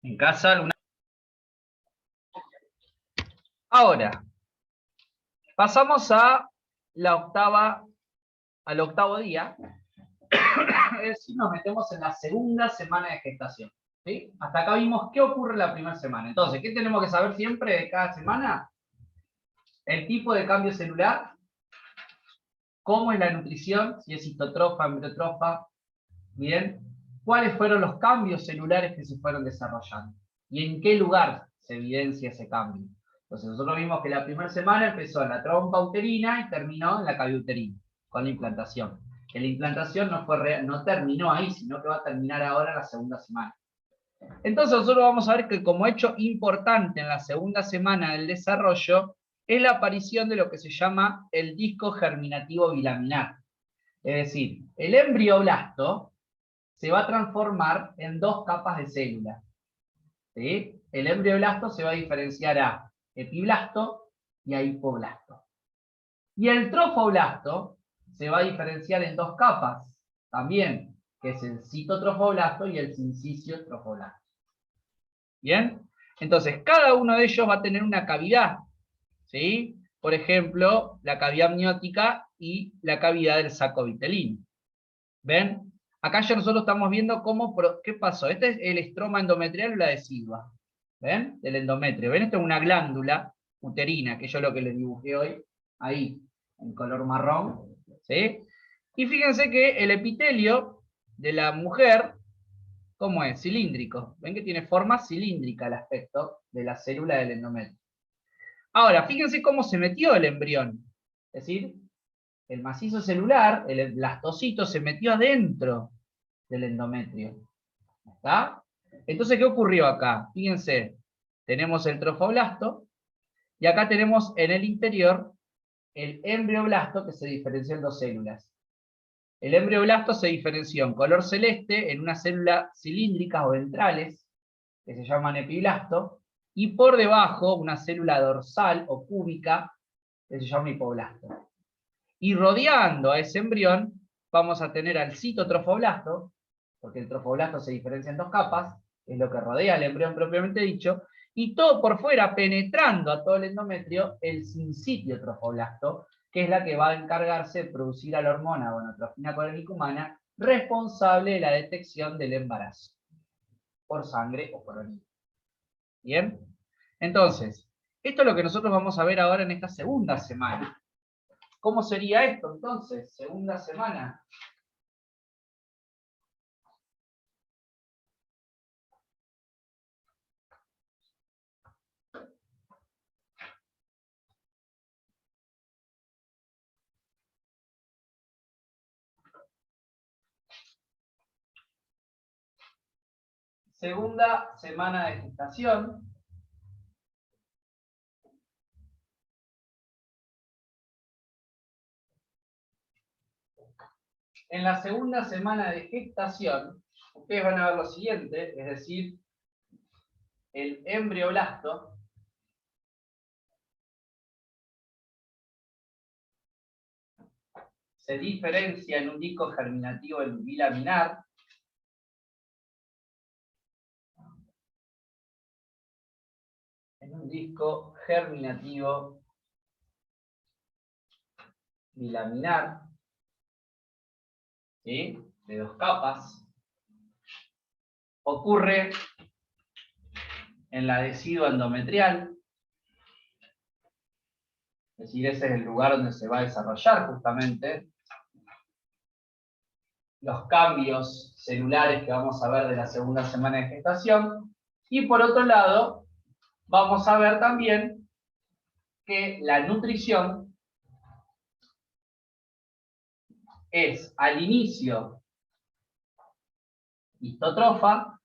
En casa, ahora, pasamos al octavo día, es decir, nos metemos en la segunda semana de gestación. ¿Sí? Hasta acá vimos qué ocurre en la primera semana. Entonces, ¿qué tenemos que saber siempre de cada semana? El tipo de cambio celular, cómo es la nutrición, si es cistotrofa, embriotrofa, bien, cuáles fueron los cambios celulares que se fueron desarrollando y en qué lugar se evidencia ese cambio. Entonces nosotros vimos que la primera semana empezó en la trompa uterina y terminó en la cavidad uterina, con la implantación. Que la implantación no terminó ahí, sino que va a terminar ahora en la segunda semana. Entonces nosotros vamos a ver que como hecho importante en la segunda semana del desarrollo es la aparición de lo que se llama el disco germinativo bilaminar. Es decir, el embrioblasto se va a transformar en dos capas de células. ¿Sí? El embrioblasto se va a diferenciar a epiblasto y a hipoblasto. Y el trofoblasto se va a diferenciar en dos capas también, que es el citotrofoblasto y el syncytio trofoblasto. ¿Bien? Entonces, cada uno de ellos va a tener una cavidad. ¿Sí? Por ejemplo, la cavidad amniótica y la cavidad del saco vitelino. ¿Ven? Acá ya nosotros estamos viendo qué pasó. Este es el estroma endometrial o la decidua. ¿Ven? Del endometrio. ¿Ven? Esto es una glándula uterina, que yo lo que les dibujé hoy, ahí, en color marrón. ¿Sí? Y fíjense que el epitelio de la mujer, ¿cómo es? Cilíndrico. ¿Ven que tiene forma cilíndrica el aspecto de la célula del endometrio? Ahora, fíjense cómo se metió el embrión. Es decir, el macizo celular, el blastocito, se metió adentro del endometrio. ¿Está? Entonces, ¿qué ocurrió acá? Fíjense, tenemos el trofoblasto, y acá tenemos en el interior el embrioblasto que se diferenció en dos células. El embrioblasto se diferenció en color celeste en una célula cilíndrica o ventrales, que se llaman epiblasto, y por debajo una célula dorsal o cúbica, que se llama hipoblasto. Y rodeando a ese embrión, vamos a tener al citotrofoblasto, porque el trofoblasto se diferencia en dos capas, es lo que rodea al embrión propiamente dicho, y todo por fuera, penetrando a todo el endometrio, el syncytio trofoblasto, que es la que va a encargarse de producir a la hormona gonadotrofina colónica humana, responsable de la detección del embarazo, por sangre o por orina. ¿Bien? Entonces, esto es lo que nosotros vamos a ver ahora en esta segunda semana. ¿Cómo sería esto entonces? Segunda semana. Segunda semana de gestación. En la segunda semana de gestación, ustedes van a ver lo siguiente, es decir, el embrioblasto se diferencia en un disco germinativo bilaminar, en un disco germinativo bilaminar, ¿sí? De dos capas. Ocurre en la decidua endometrial, es decir, ese es el lugar donde se va a desarrollar justamente los cambios celulares que vamos a ver de la segunda semana de gestación. Y por otro lado, vamos a ver también que la nutrición es al inicio histotrofa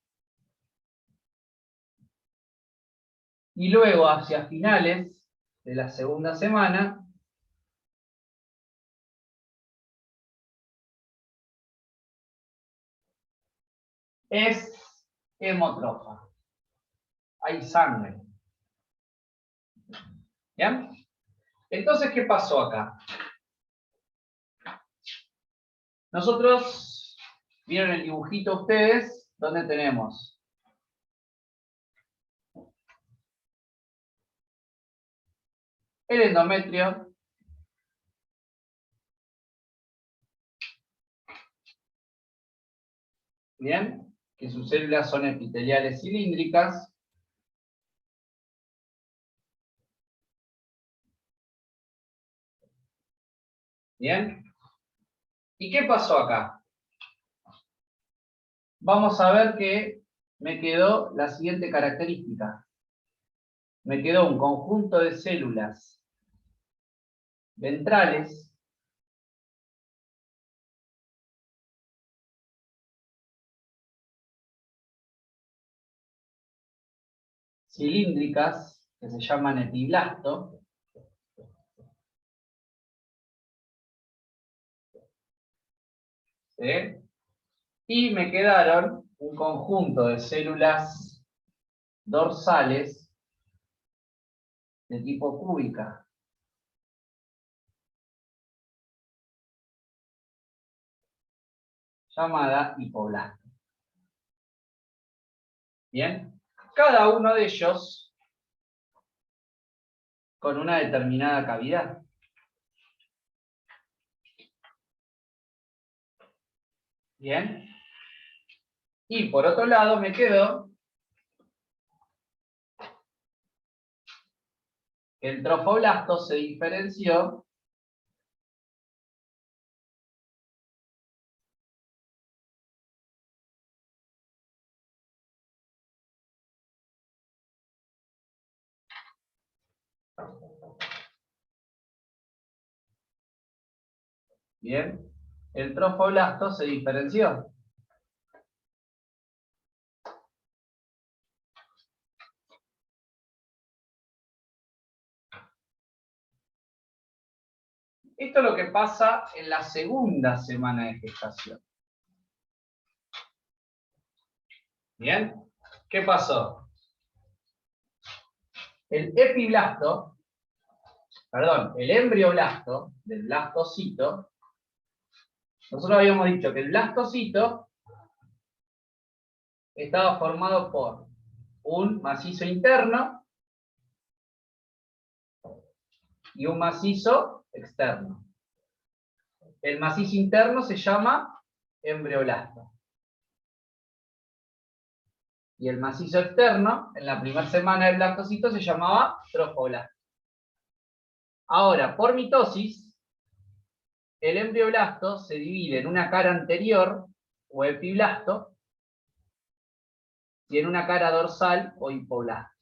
y luego hacia finales de la segunda semana es hemotrofa. Hay sangre. ¿Bien? Entonces, ¿qué pasó acá? Nosotros, vieron el dibujito ustedes, donde tenemos El endometrio bien, que sus células son epiteliales cilíndricas. Bien. ¿Y qué pasó acá? Vamos a ver que me quedó la siguiente característica. Me quedó un conjunto de células ventrales cilíndricas que se llaman epiblasto. ¿Sí? Y me quedaron un conjunto de células dorsales de tipo cúbica. Llamada hipoblasto. Bien, cada uno de ellos con una determinada cavidad. Bien. Y por otro lado me quedó que el trofoblasto se diferenció bien, el trofoblasto se diferenció. Esto es lo que pasa en la segunda semana de gestación. Bien, ¿qué pasó? El epiblasto, perdón, el embrioblasto del blastocito, nosotros habíamos dicho que el blastocito estaba formado por un macizo interno y un macizo externo. El macizo interno se llama embrioblasto. Y el macizo externo, en la primera semana del blastocito, se llamaba trofoblasto. Ahora, por mitosis, el embrioblasto se divide en una cara anterior, o epiblasto, y en una cara dorsal, o hipoblasto.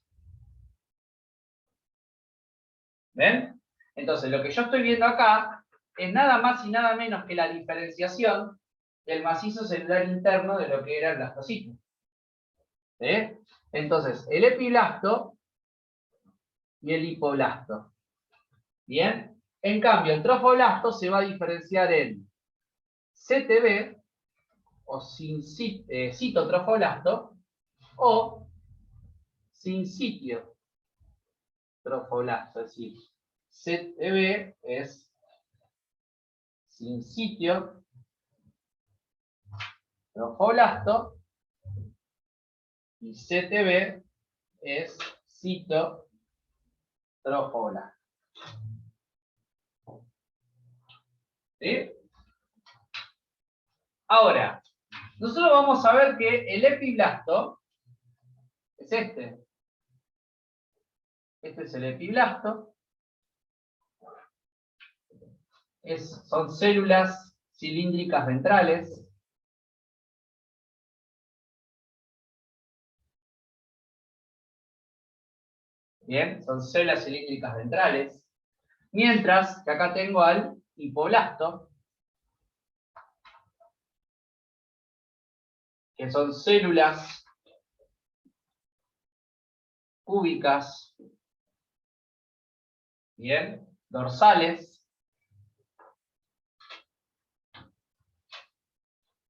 ¿Ven? Entonces, lo que yo estoy viendo acá es nada más y nada menos que la diferenciación del macizo celular interno de lo que era el blastocito. ¿Sí? Entonces, el epiblasto y el hipoblasto. ¿Bien? En cambio, el trofoblasto se va a diferenciar en CTB, o citotrofoblasto, o sincitio trofoblasto. Es decir, CTB es sincitio trofoblasto y CTB es citotrofoblasto. ¿Sí? Ahora, nosotros vamos a ver que el epiblasto es este. Este es el epiblasto. Son células cilíndricas ventrales. Bien, son células cilíndricas ventrales. Mientras que acá tengo al hipoblasto, que son células cúbicas, bien, dorsales.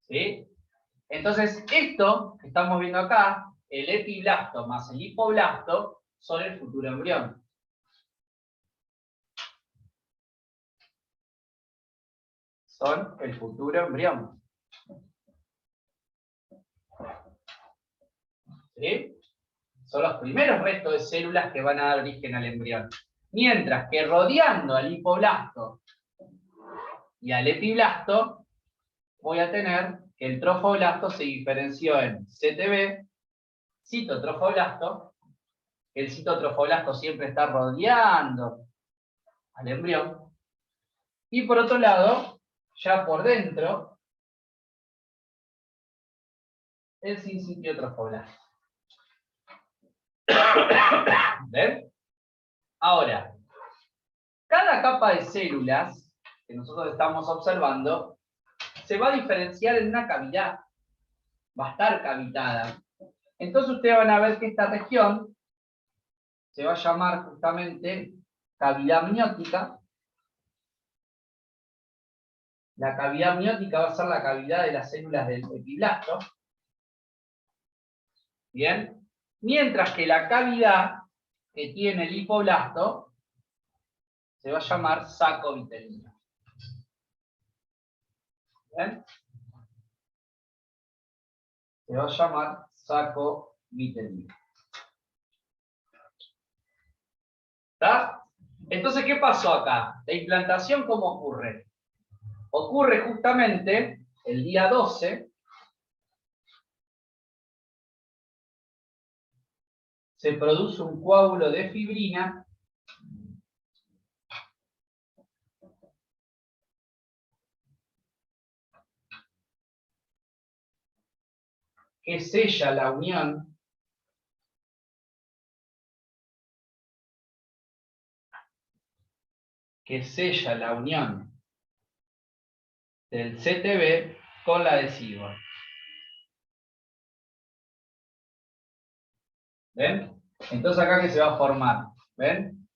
¿Sí? Entonces, esto que estamos viendo acá, el epiblasto más el hipoblasto, son el futuro embrión. Son el futuro embrión. ¿Sí? Son los primeros restos de células que van a dar origen al embrión. Mientras que rodeando al hipoblasto y al epiblasto, voy a tener que el trofoblasto se diferenció en CTB, citotrofoblasto, el citotrofoblasto siempre está rodeando al embrión, y por otro lado, ya por dentro, el sincitiotrofoblasto. ¿Ven? Ahora, cada capa de células que nosotros estamos observando se va a diferenciar en una cavidad, va a estar cavitada. Entonces ustedes van a ver que esta región se va a llamar justamente cavidad amniótica. La cavidad amniótica va a ser la cavidad de las células del epiblasto. Bien. Mientras que la cavidad que tiene el hipoblasto se va a llamar saco vitelino. ¿Bien? Se va a llamar saco vitelino. ¿Está? Entonces, ¿qué pasó acá? La implantación, ¿cómo ocurre? Ocurre justamente el día 12, se produce un coágulo de fibrina que sella la unión del CTB con la adhesiva. ¿Ven? Entonces acá que se va a formar, ¿ven?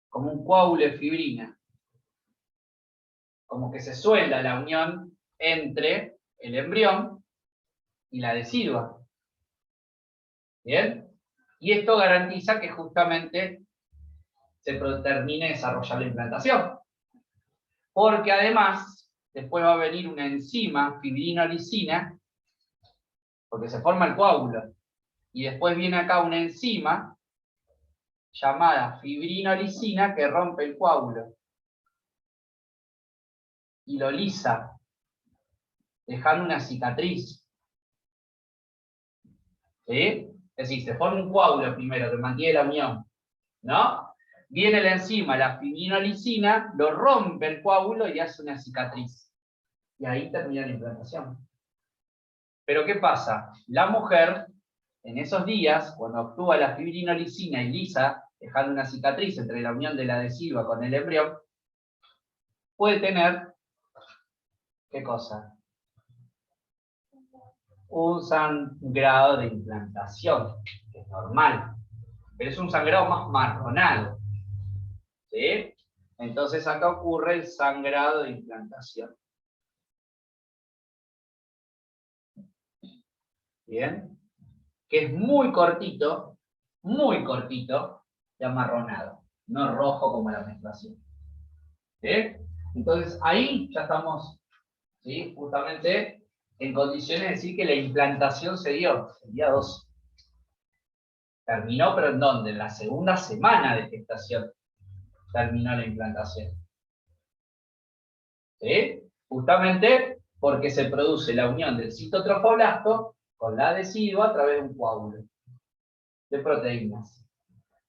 Como un coágulo de fibrina. Como que se suelda la unión entre el embrión y la adhesiva. ¿Bien? Y esto garantiza que justamente se termine de desarrollar la implantación. Porque además, después va a venir una enzima, fibrinolisina, porque se forma el coágulo. Y después viene acá una enzima llamada fibrinolisina que rompe el coágulo y lo lisa, dejando una cicatriz. ¿Sí? Es decir, se forma un coágulo primero que mantiene la unión, ¿no? Viene la enzima, la fibrinolisina, lo rompe el coágulo y hace una cicatriz. Y ahí termina la implantación. Pero ¿qué pasa? La mujer, en esos días, cuando actúa la fibrinolisina y lisa, dejando una cicatriz entre la unión de la adhesiva con el embrión, puede tener, ¿qué cosa? Un sangrado de implantación, que es normal, pero es un sangrado más marronado. ¿Sí? Entonces acá ocurre el sangrado de implantación. ¿Bien? Que es muy cortito y amarronado, no rojo como la menstruación. ¿Sí? Entonces ahí ya estamos, ¿sí?, justamente en condiciones de decir que la implantación se dio el día 12. Terminó, pero ¿en dónde? En la segunda semana de gestación terminó la implantación. ¿Sí? Justamente porque se produce la unión del citotrofoblasto con la adhesiva a través de un coágulo de proteínas.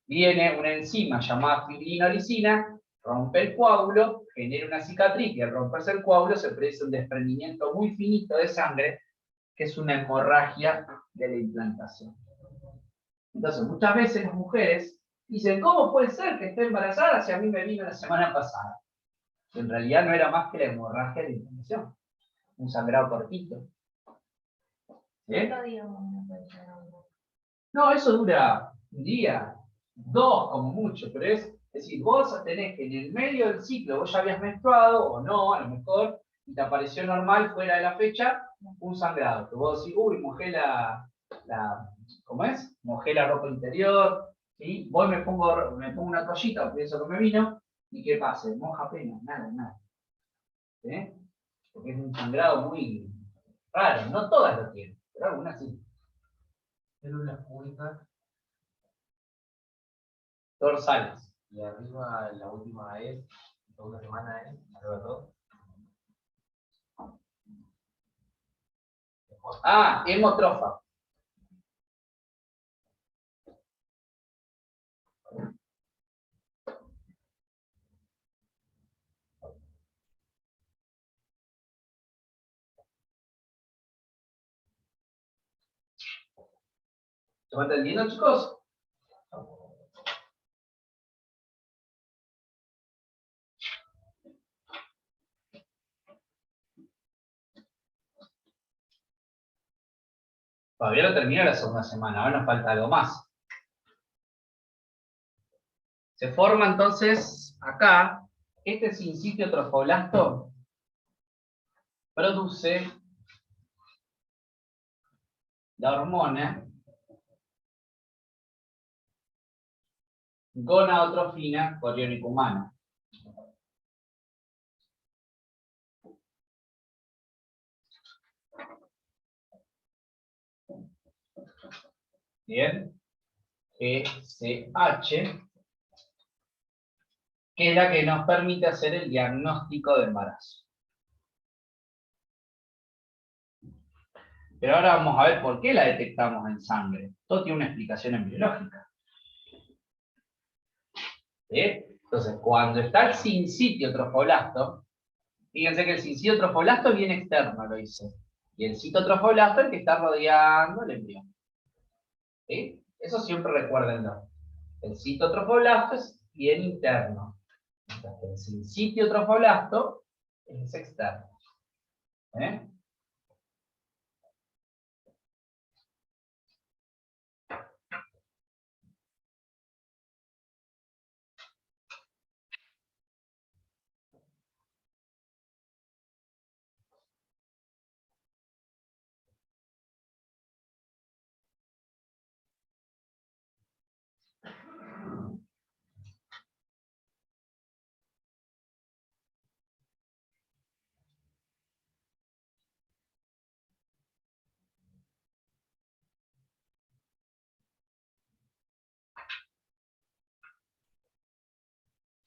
Viene una enzima llamada fibrinolisina, rompe el coágulo, genera una cicatriz, y al romperse el coágulo se produce un desprendimiento muy finito de sangre, que es una hemorragia de la implantación. Entonces, muchas veces las mujeres dicen, ¿cómo puede ser que esté embarazada si a mí me vino la semana pasada? En realidad no era más que la hemorragia de la implantación, un sangrado cortito. ¿Sí? No, eso dura un día, 2 como mucho, pero es decir, vos tenés que en el medio del ciclo vos ya habías menstruado, o no, a lo mejor, y te apareció normal fuera de la fecha, un sangrado. Que vos decís, uy, mojé ¿cómo es? Mojé la ropa interior, ¿sí? Voy me pongo una toallita, porque eso que me vino, y ¿qué pasa? Moja apenas, nada. ¿Sí? Porque es un sangrado muy raro, no todas lo tienen, pero algunas sí. Células únicas. dorsales. Y arriba la última es, la segunda semana es, arriba de todo. Ah, hemotrofa. ¿Se va entendiendo, chicos? Todavía no termina la segunda semana, ahora nos falta algo más. Se forma entonces acá, este sincitio trofoblasto produce la hormona gonadotrofina coriónica humana. Bien, GCH, que es la que nos permite hacer el diagnóstico de embarazo. Pero ahora vamos a ver por qué la detectamos en sangre. Todo tiene una explicación embriológica. ¿Sí? Entonces, cuando está el sincitio trofoblasto, fíjense que el sincitio trofoblasto es bien externo, lo hice. Y el citotrofoblasto es el que está rodeando el embrión. ¿Sí? Eso siempre recuérdenlo. El citotrofoblasto es bien interno. Mientras que el sincitio trofoblasto es externo. ¿Eh?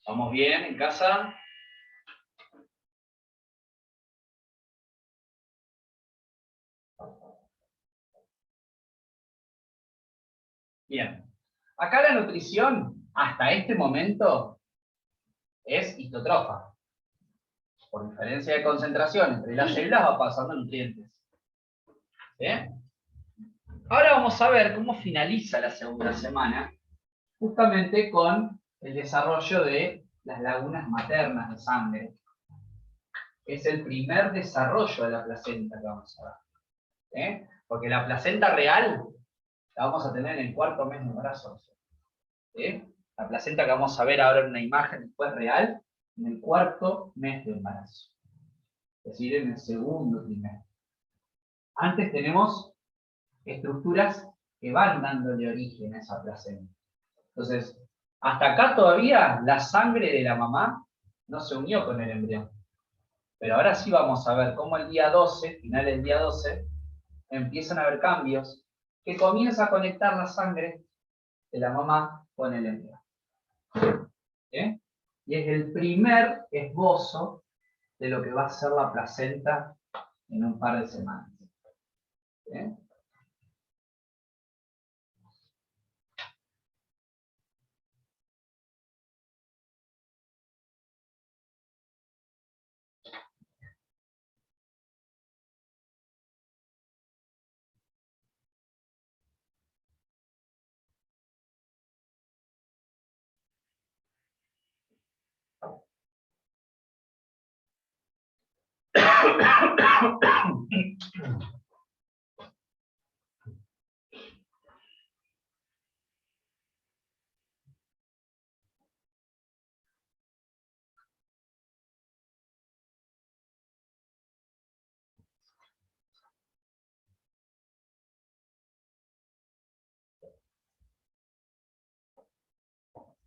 ¿Vamos bien en casa? Bien. Acá la nutrición, hasta este momento, es histotrofa. Por diferencia de concentración entre las células va pasando nutrientes. ¿Sí? Ahora vamos a ver cómo finaliza la segunda semana, justamente con el desarrollo de las lagunas maternas de sangre. Es el primer desarrollo de la placenta que vamos a ver. Porque la placenta real la vamos a tener en el cuarto mes de embarazo. ¿Sí? La placenta que vamos a ver ahora en una imagen después real, en el cuarto mes de embarazo. Es decir, en el segundo trimestre. Antes tenemos estructuras que van dándole origen a esa placenta. Entonces, hasta acá todavía la sangre de la mamá no se unió con el embrión. Pero ahora sí vamos a ver cómo el día 12, final del día 12, empiezan a haber cambios que comienza a conectar la sangre de la mamá con el embrión. ¿Sí? Y es el primer esbozo de lo que va a ser la placenta en un par de semanas. ¿Sí?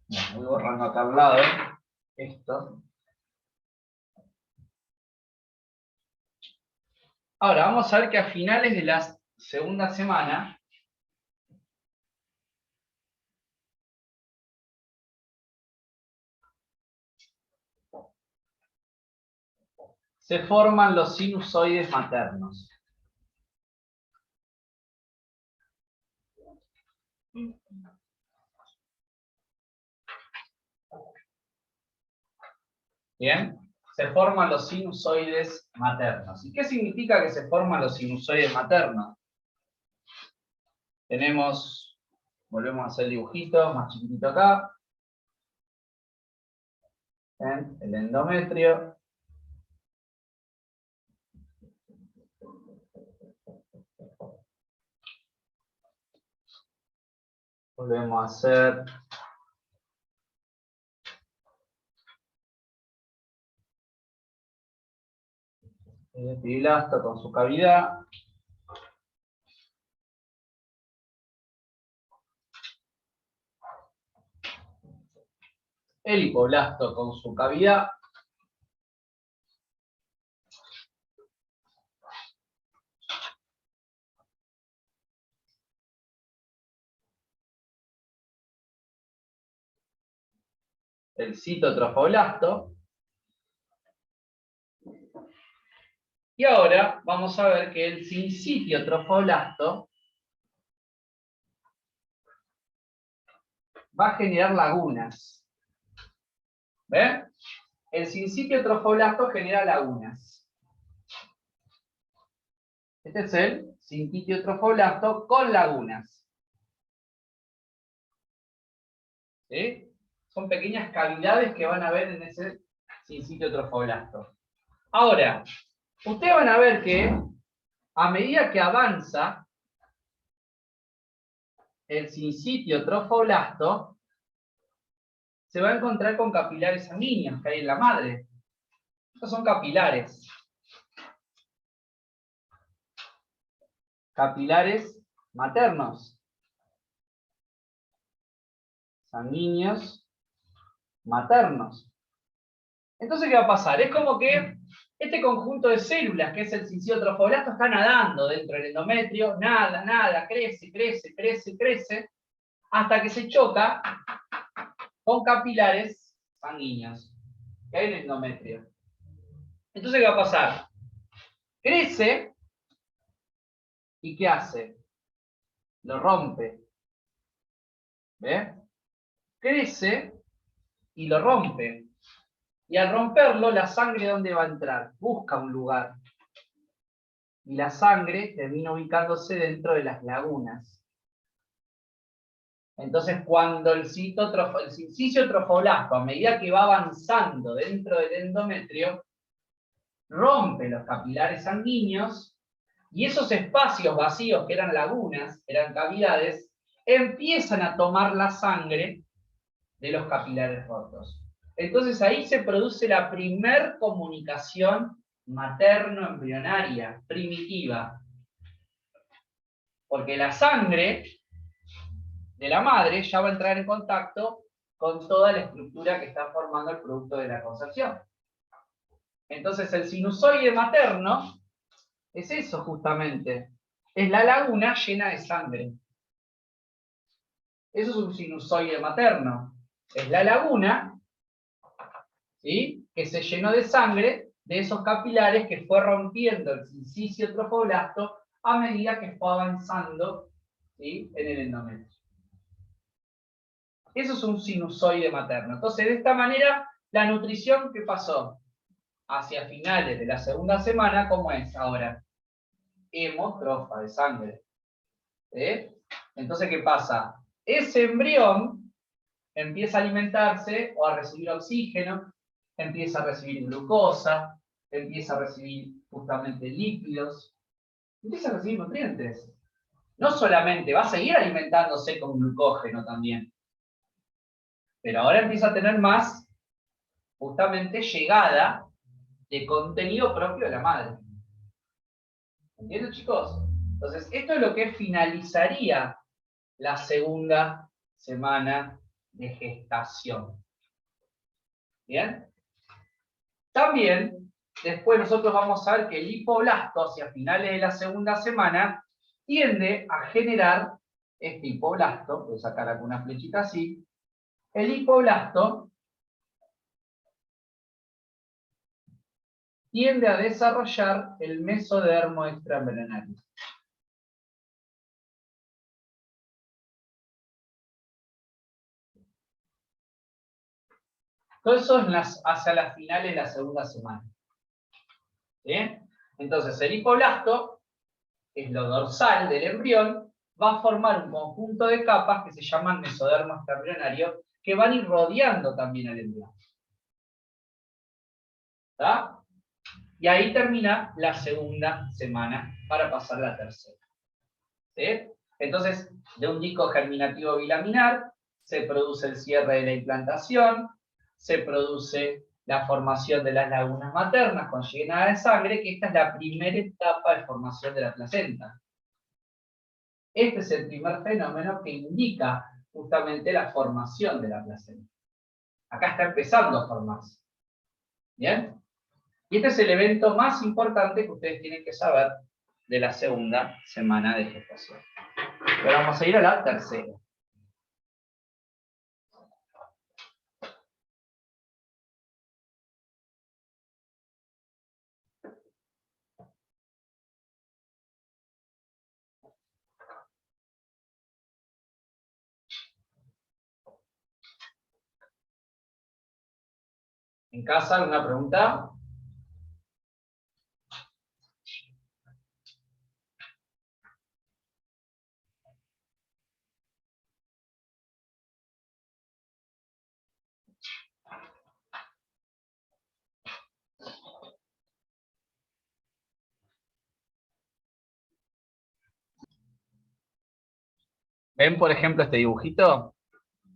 Voy borrando acá al lado esto. Ahora vamos a ver que a finales de la segunda semana se forman los sinusoides maternos. Bien, se forman los sinusoides maternos. ¿Y qué significa que se forman los sinusoides maternos? Tenemos, volvemos a hacer el dibujito más chiquitito acá. ¿Ven? El endometrio. Volvemos a hacer el epiblasto con su cavidad. El hipoblasto con su cavidad. El citotrofoblasto. Y ahora vamos a ver que el sincitiotrofoblasto va a generar lagunas. ¿Ven? El sincitiotrofoblasto genera lagunas. Este es el sincitiotrofoblasto con lagunas. ¿Sí? Son pequeñas cavidades que van a ver en ese sincitiotrofoblasto. Ahora, ustedes van a ver que a medida que avanza el sincitiotrofoblasto, se va a encontrar con capilares sanguíneos que hay en la madre. Estos son capilares. Capilares maternos. Sanguíneos maternos. Entonces, ¿qué va a pasar? Es como que este conjunto de células, que es el sincitiotrofoblasto, está nadando dentro del endometrio, nada, crece, hasta que se choca con capilares sanguíneos que hay en el endometrio. Entonces, ¿qué va a pasar? Crece, ¿y qué hace? Lo rompe. ¿Ve? Crece y lo rompe. Y al romperlo, la sangre, ¿dónde va a entrar? Busca un lugar. Y la sangre termina ubicándose dentro de las lagunas. Entonces, cuando el sincitiotrofoblasto, a medida que va avanzando dentro del endometrio, rompe los capilares sanguíneos, y esos espacios vacíos que eran lagunas, eran cavidades, empiezan a tomar la sangre de los capilares rotos. Entonces ahí se produce la primer comunicación materno-embrionaria, primitiva. Porque la sangre de la madre ya va a entrar en contacto con toda la estructura que está formando el producto de la concepción. Entonces el sinusoide materno es eso justamente. Es la laguna llena de sangre. Eso es un sinusoide materno. Es la laguna, ¿sí?, que se llenó de sangre de esos capilares que fue rompiendo el sincitiotrofoblasto a medida que fue avanzando, ¿sí?, en el endometrio. Eso es un sinusoide materno. Entonces, de esta manera, la nutrición, ¿qué pasó? Hacia finales de la segunda semana, ¿cómo es ahora? Hemotrofa de sangre. ¿Sí? Entonces, ¿qué pasa? Ese embrión empieza a alimentarse o a recibir oxígeno, empieza a recibir glucosa, empieza a recibir justamente lípidos, empieza a recibir nutrientes. No solamente, va a seguir alimentándose con glucógeno también, pero ahora empieza a tener más, justamente, llegada de contenido propio de la madre. ¿Entienden, chicos? Entonces, esto es lo que finalizaría la segunda semana de gestación. ¿Bien? También, después nosotros vamos a ver que el hipoblasto, hacia finales de la segunda semana, tiende a generar este hipoblasto, voy a sacar alguna flechita así, el hipoblasto tiende a desarrollar el mesodermo extraembrionario. Todo eso es hacia las finales de la segunda semana. ¿Bien? Entonces el hipoblasto, que es lo dorsal del embrión, va a formar un conjunto de capas que se llaman mesodermo extraembrionario, que van a ir rodeando también al embrión. ¿Está? Y ahí termina la segunda semana para pasar la tercera. ¿Sí? Entonces, de un disco germinativo bilaminar, se produce el cierre de la implantación, se produce la formación de las lagunas maternas con llenada de sangre, que esta es la primera etapa de formación de la placenta. Este es el primer fenómeno que indica justamente la formación de la placenta. Acá está empezando a formarse. ¿Bien? Y este es el evento más importante que ustedes tienen que saber de la segunda semana de gestación. Ahora vamos a ir a la tercera. ¿En casa alguna pregunta? ¿Ven, por ejemplo, este dibujito?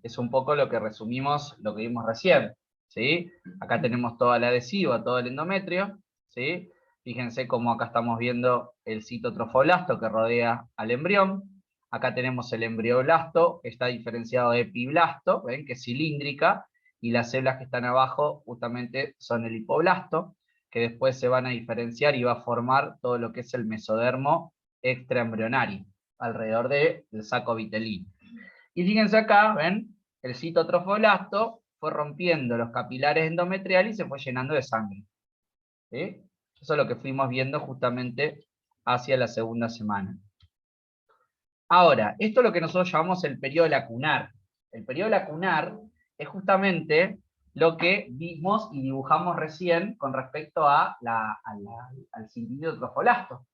Es un poco lo que resumimos, lo que vimos recién. ¿Sí? Acá tenemos toda la adhesiva, todo el endometrio. ¿Sí? Fíjense cómo acá estamos viendo el citotrofoblasto que rodea al embrión. Acá tenemos el embrioblasto, que está diferenciado de epiblasto, ¿ven? Que es cilíndrica, y las células que están abajo justamente son el hipoblasto, que después se van a diferenciar y va a formar todo lo que es el mesodermo extraembrionario, alrededor del saco vitelino. Y fíjense acá, ¿ven? El citotrofoblasto fue rompiendo los capilares endometriales y se fue llenando de sangre. ¿Sí? Eso es lo que fuimos viendo justamente hacia la segunda semana. Ahora, esto es lo que nosotros llamamos el periodo lacunar. El periodo lacunar es justamente lo que vimos y dibujamos recién con respecto a al citotrofoblasto.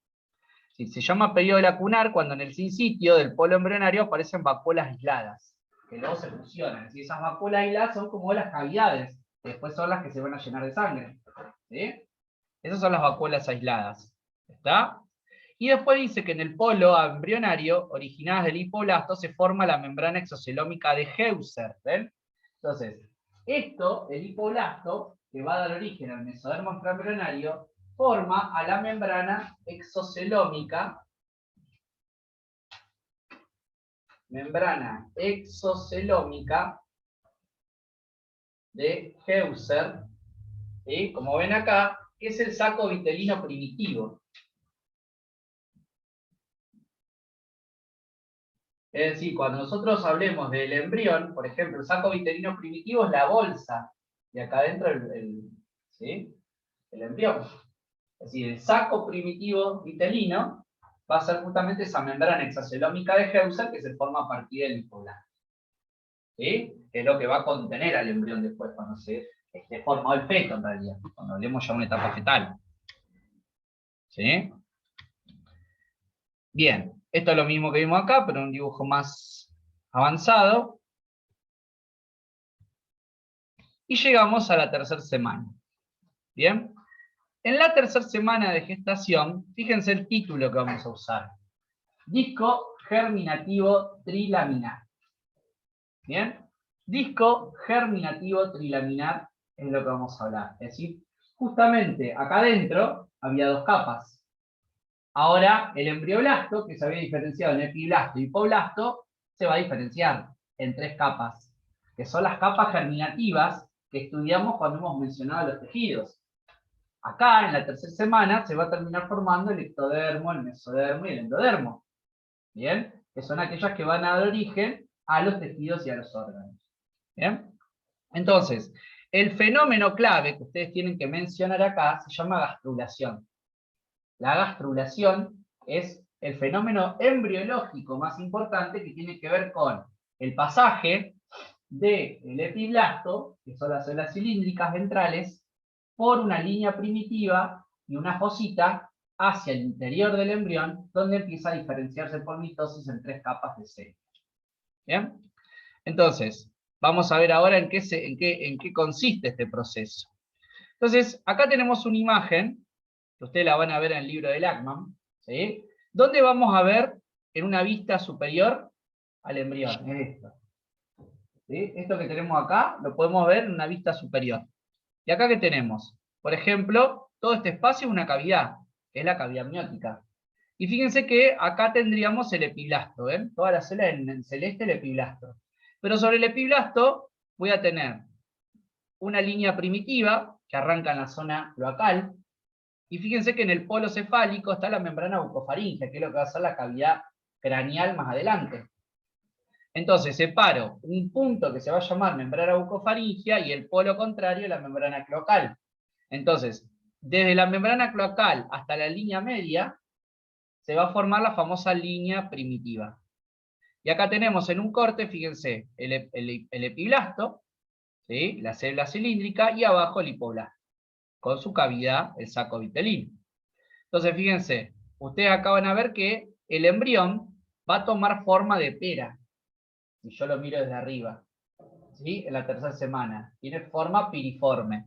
Se llama periodo lacunar cuando en el sinsitio del polo embrionario aparecen vacuolas aisladas, que luego se fusionan. Es decir, esas vacuolas aisladas son como las cavidades, que después son las que se van a llenar de sangre. ¿Sí? Esas son las vacuolas aisladas. ¿Está? Y después dice que en el polo embrionario, originadas del hipoblasto, se forma la membrana exocelómica de Heuser. ¿Ven? Entonces, esto, el hipoblasto, que va a dar origen al mesodermo extraembrionario, forma a la membrana exocelómica de Heuser, ¿sí? Como ven acá, que es el saco vitelino primitivo. Es decir, cuando nosotros hablemos del embrión, por ejemplo, el saco vitelino primitivo es la bolsa, y acá adentro ¿sí? El embrión. Es decir, el saco primitivo vitelino va a ser justamente esa membrana exocelómica de Heuser que se forma a partir del hipoblasto. ¿Sí? Que es lo que va a contener al embrión después, cuando se esté formado el feto, en realidad, cuando hablemos ya de una etapa fetal. ¿Sí? Bien, esto es lo mismo que vimos acá, pero un dibujo más avanzado. Y llegamos a la tercera semana. Bien. En la tercera semana de gestación, fíjense el título que vamos a usar. Disco germinativo trilaminar. ¿Bien? Disco germinativo trilaminar es lo que vamos a hablar. Es decir, justamente acá adentro había dos capas. Ahora el embrioblasto, que se había diferenciado en epiblasto y hipoblasto, se va a diferenciar en tres capas, que son las capas germinativas que estudiamos cuando hemos mencionado los tejidos. Acá, en la tercera semana, se va a terminar formando el ectodermo, el mesodermo y el endodermo. ¿Bien? Que son aquellas que van a dar origen a los tejidos y a los órganos. ¿Bien? Entonces, el fenómeno clave que ustedes tienen que mencionar acá se llama gastrulación. La gastrulación es el fenómeno embriológico más importante que tiene que ver con el pasaje del epiblasto, que son las células cilíndricas ventrales, por una línea primitiva y una fosita hacia el interior del embrión, donde empieza a diferenciarse por mitosis en 3 capas de células. ¿Bien? Entonces, vamos a ver ahora en qué consiste este proceso. Entonces, acá tenemos una imagen, que ustedes la van a ver en el libro de Lachman, ¿sí? Donde vamos a ver en una vista superior al embrión, es esto. ¿Sí? Esto que tenemos acá, lo podemos ver en una vista superior. Y acá que tenemos, por ejemplo, todo este espacio es una cavidad, que es la cavidad amniótica. Y fíjense que acá tendríamos el epiblasto, ¿ven? Todas las células en celeste, el epiblasto. Pero sobre el epiblasto voy a tener una línea primitiva que arranca en la zona cloacal. Y fíjense que en el polo cefálico está la membrana bucofaríngea, que es lo que va a ser la cavidad craneal más adelante. Entonces separo un punto que se va a llamar membrana bucofaríngea y el polo contrario la membrana cloacal. Entonces, desde la membrana cloacal hasta la línea media, se va a formar la famosa línea primitiva. Y acá tenemos en un corte, fíjense, el epiblasto, ¿sí? La célula cilíndrica, y abajo el hipoblasto, con su cavidad, el saco vitelino. Entonces, fíjense, ustedes acá van a ver que el embrión va a tomar forma de pera, si yo lo miro desde arriba, ¿sí? En la tercera semana, tiene forma piriforme.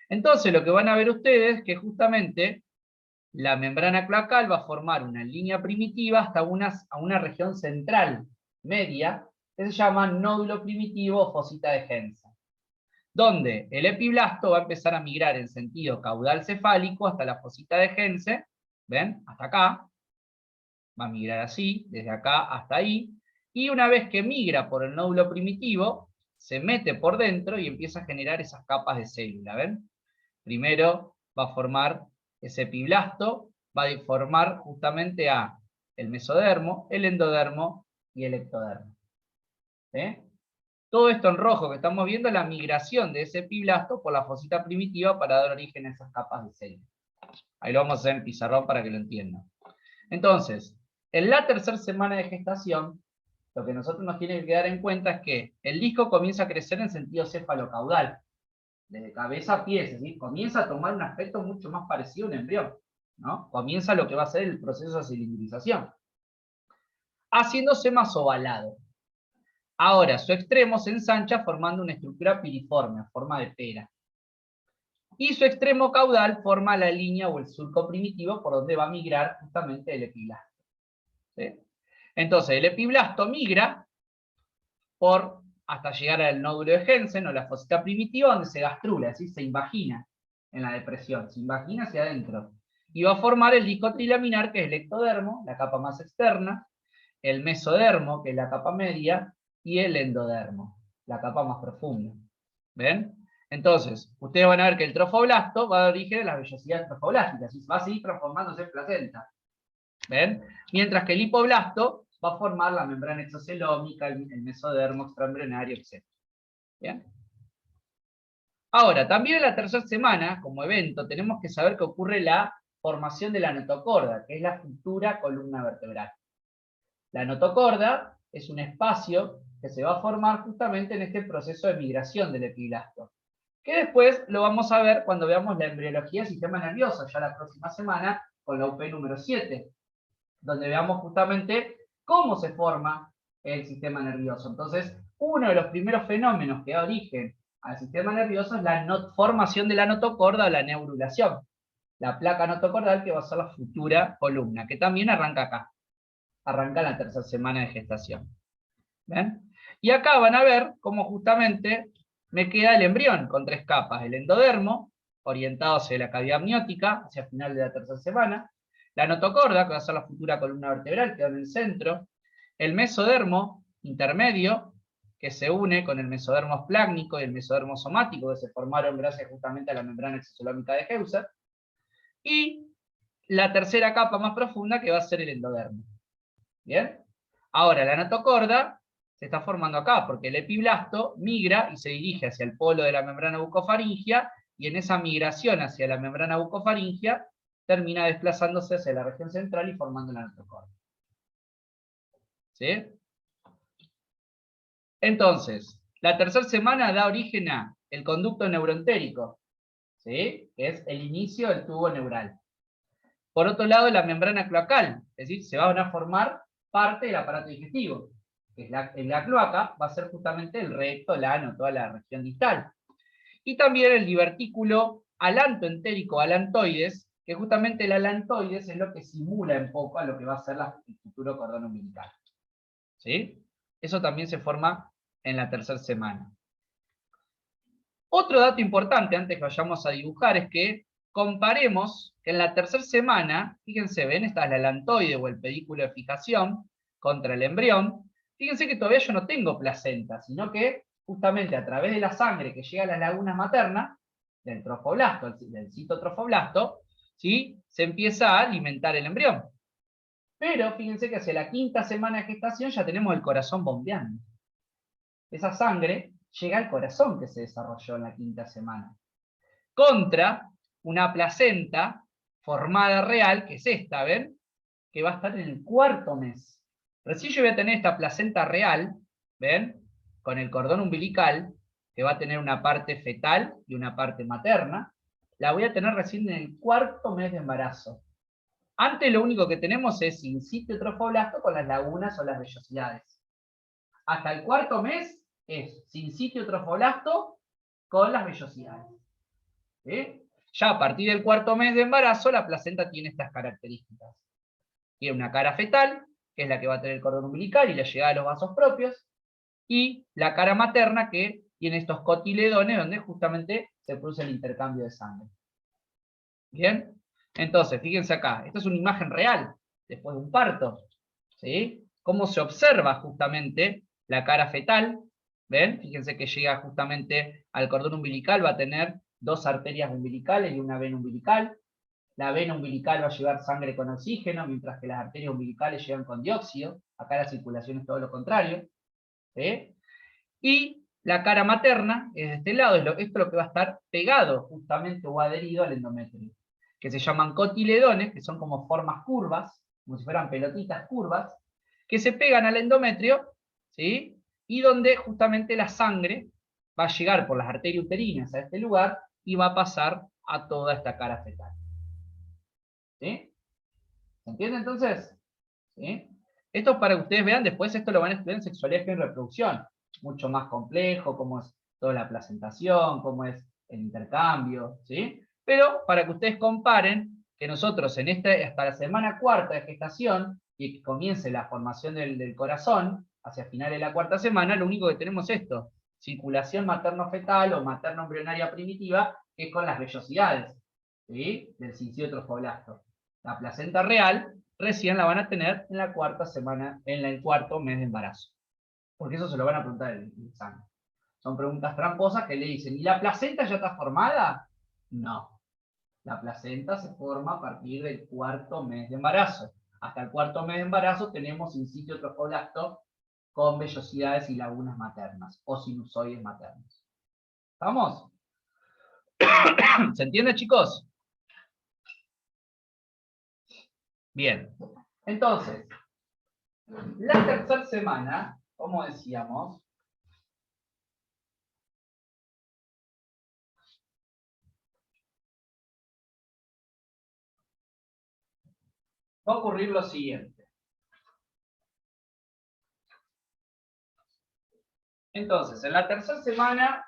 Entonces, lo que van a ver ustedes es que justamente la membrana cloacal va a formar una línea primitiva hasta a una región central, media, que se llama nódulo primitivo o fosita de Hense, donde el epiblasto va a empezar a migrar en sentido caudal cefálico hasta la fosita de Hense, ¿ven? Hasta acá, va a migrar así, desde acá hasta ahí, y una vez que migra por el nódulo primitivo, se mete por dentro y empieza a generar esas capas de célula, ¿ven? Primero va a formar ese epiblasto, va a formar justamente el mesodermo, el endodermo y el ectodermo. ¿Sí? Todo esto en rojo que estamos viendo es la migración de ese epiblasto por la fosita primitiva para dar origen a esas capas de célula. Ahí lo vamos a hacer en pizarrón para que lo entiendan. Entonces, en la tercera semana de gestación, lo que nosotros nos tiene que quedar en cuenta es que el disco comienza a crecer en sentido cefalocaudal, desde cabeza a pies, es decir, comienza a tomar un aspecto mucho más parecido a un embrión, ¿no? Comienza lo que va a ser el proceso de cilindrización, haciéndose más ovalado. Ahora, su extremo se ensancha formando una estructura piriforme, en forma de pera. Y su extremo caudal forma la línea o el surco primitivo por donde va a migrar justamente el epiblasto. ¿Sí? Entonces, el epiblasto migra hasta llegar al nódulo de Hensen o la fosita primitiva, donde se gastrula, es decir, se invagina en la depresión, se invagina hacia adentro. Y va a formar el disco trilaminar, que es el ectodermo, la capa más externa, el mesodermo, que es la capa media, y el endodermo, la capa más profunda. ¿Ven? Entonces, ustedes van a ver que el trofoblasto va a dar origen a las vellosidades trofoblásticas, y va a seguir transformándose en placenta. ¿Ven? Mientras que el hipoblasto va a formar la membrana exocelómica, el mesodermo extraembrionario, etc. ¿Bien? Ahora, también en la tercera semana, como evento, tenemos que saber que ocurre la formación de la notocorda, que es la futura columna vertebral. La notocorda es un espacio que se va a formar justamente en este proceso de migración del epiblasto, que después lo vamos a ver cuando veamos la embriología del sistema nervioso, ya la próxima semana, con la UP número 7, donde veamos justamente cómo se forma el sistema nervioso. Entonces, uno de los primeros fenómenos que da origen al sistema nervioso es la formación de la notocorda o la neurulación, la placa notocordal que va a ser la futura columna, que también arranca acá, arranca en la tercera semana de gestación. ¿Ven? Y acá van a ver cómo justamente me queda el embrión con 3 capas, el endodermo, orientado hacia la cavidad amniótica, hacia el final de la tercera semana, la notocorda, que va a ser la futura columna vertebral, queda en el centro, el mesodermo intermedio, que se une con el mesodermo esplácnico y el mesodermo somático, que se formaron gracias justamente a la membrana exocelómica de Heuser, y la tercera capa más profunda, que va a ser el endodermo. ¿Bien? Ahora, la notocorda se está formando acá, porque el epiblasto migra y se dirige hacia el polo de la membrana bucofaringea, y en esa migración hacia la membrana bucofaringea termina desplazándose hacia la región central y formando la notocorda. ¿Sí? Entonces, la tercera semana da origen a el conducto neuroentérico, ¿sí? Que es el inicio del tubo neural. Por otro lado, la membrana cloacal, es decir, se van a formar parte del aparato digestivo. Que es en la cloaca va a ser justamente el recto, el ano, toda la región distal. Y también el divertículo alantoentérico, alantoides, que justamente el alantoides es lo que simula un poco a lo que va a ser el futuro cordón umbilical. ¿Sí? Eso también se forma en la tercera semana. Otro dato importante, antes que vayamos a dibujar, es que comparemos que en la tercera semana, fíjense, ven, esta es la alantoide o el pedículo de fijación contra el embrión. Fíjense que todavía yo no tengo placenta, sino que justamente a través de la sangre que llega a las lagunas maternas, del trofoblasto, del citotrofoblasto, ¿sí? Se empieza a alimentar el embrión. Pero fíjense que hacia la quinta semana de gestación ya tenemos el corazón bombeando. Esa sangre llega al corazón que se desarrolló en la quinta semana. Contra una placenta formada real, que es esta, ¿ven? Que va a estar en el cuarto mes. Recién yo voy a tener esta placenta real, ¿ven? Con el cordón umbilical, que va a tener una parte fetal y una parte materna. La voy a tener recién en el cuarto mes de embarazo. Antes lo único que tenemos es sincitio trofoblasto con las lagunas o las vellosidades. Hasta el cuarto mes es sincitio trofoblasto con las vellosidades. ¿Sí? Ya a partir del cuarto mes de embarazo, la placenta tiene estas características. Tiene una cara fetal, que es la que va a tener el cordón umbilical y la llegada de los vasos propios, y la cara materna, que tiene estos cotiledones, donde justamente se produce el intercambio de sangre. ¿Bien? Entonces, fíjense acá, esta es una imagen real, después de un parto. ¿Sí? Cómo se observa justamente la cara fetal. ¿Ven? Fíjense que llega justamente al cordón umbilical, va a tener dos arterias umbilicales y una vena umbilical. La vena umbilical va a llevar sangre con oxígeno, mientras que las arterias umbilicales llevan con dióxido. Acá la circulación es todo lo contrario. ¿Sí? Y la cara materna, es de este lado, esto es lo que va a estar pegado justamente o adherido al endometrio, que se llaman cotiledones, que son como formas curvas, como si fueran pelotitas curvas, que se pegan al endometrio, ¿sí? Y donde justamente la sangre va a llegar por las arterias uterinas a este lugar y va a pasar a toda esta cara fetal. ¿Sí? ¿Se entiende entonces? ¿Sí? Esto es para que ustedes vean, después esto lo van a estudiar en sexualidad y reproducción. Mucho más complejo, cómo es toda la placentación, cómo es el intercambio, ¿sí? Pero para que ustedes comparen que nosotros en hasta la semana cuarta de gestación, y que comience la formación del corazón, hacia finales de la cuarta semana, lo único que tenemos es esto, circulación materno-fetal o materno-embrionaria primitiva, que es con las vellosidades, ¿sí? Del sincitio trofoblasto. La placenta real recién la van a tener en la cuarta semana, en el cuarto mes de embarazo. Porque eso se lo van a preguntar en el examen. Son preguntas tramposas que le dicen, ¿y la placenta ya está formada? No. La placenta se forma a partir del cuarto mes de embarazo. Hasta el cuarto mes de embarazo tenemos sincitio trofoblasto con vellosidades y lagunas maternas, o sinusoides maternos. ¿Estamos? ¿Se entiende, chicos? Bien. Entonces, la tercera semana, como decíamos, va a ocurrir lo siguiente. Entonces, en la tercera semana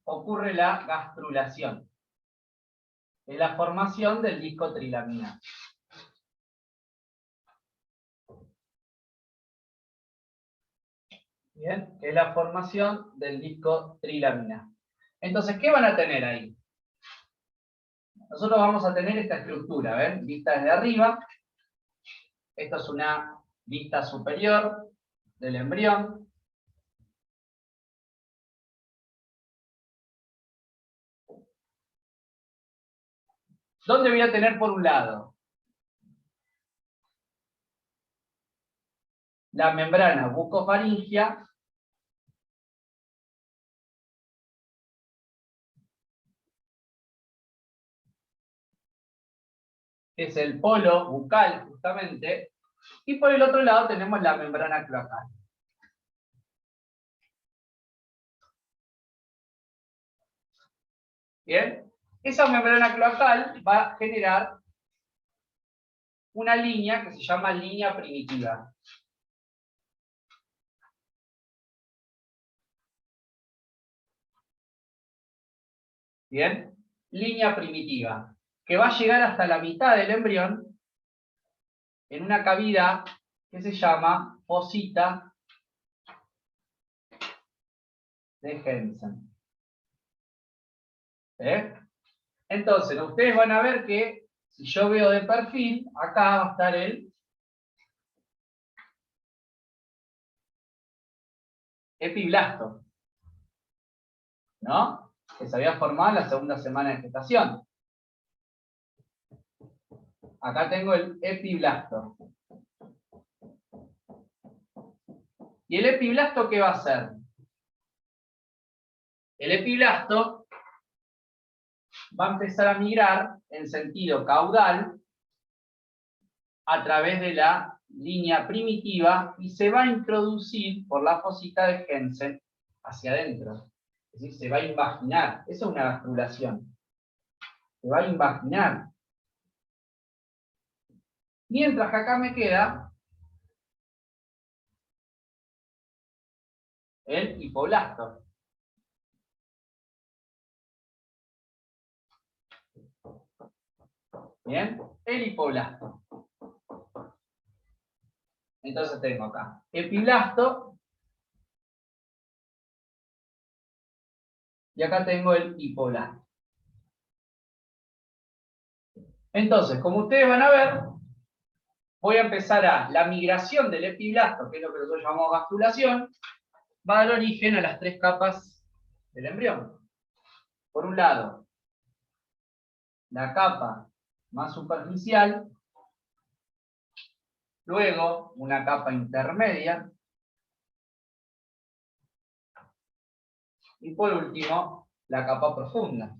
ocurre la gastrulación, es la formación del disco trilaminar. Bien, que es la formación del disco trilaminar. Entonces, ¿qué van a tener ahí? Nosotros vamos a tener esta estructura, ¿ven? Vista desde arriba. Esto es una vista superior del embrión. ¿Dónde voy a tener por un lado? La membrana bucofaringea que es el polo bucal justamente, y por el otro lado tenemos la membrana cloacal. Bien, esa membrana cloacal va a generar una línea que se llama línea primitiva. Bien, línea primitiva, que va a llegar hasta la mitad del embrión en una cavidad que se llama fosita de Hensen. Entonces, ustedes van a ver que si yo veo de perfil, acá va a estar el epiblasto, ¿no? Que se había formado en la segunda semana de gestación. Acá tengo el epiblasto. ¿Y el epiblasto qué va a hacer? El epiblasto va a empezar a migrar en sentido caudal a través de la línea primitiva y se va a introducir por la fosita de Hensen hacia adentro. Es decir, se va a invaginar. Eso es una gastrulación. Se va a invaginar. Mientras que acá me queda el hipoblasto. Bien, el hipoblasto. Entonces tengo acá epiblasto y acá tengo el hipoblasto. Entonces, como ustedes van a ver, voy a empezar la migración del epiblasto, que es lo que nosotros llamamos gastrulación, va a dar origen a las tres capas del embrión. Por un lado, la capa más superficial, luego una capa intermedia, y por último, la capa profunda.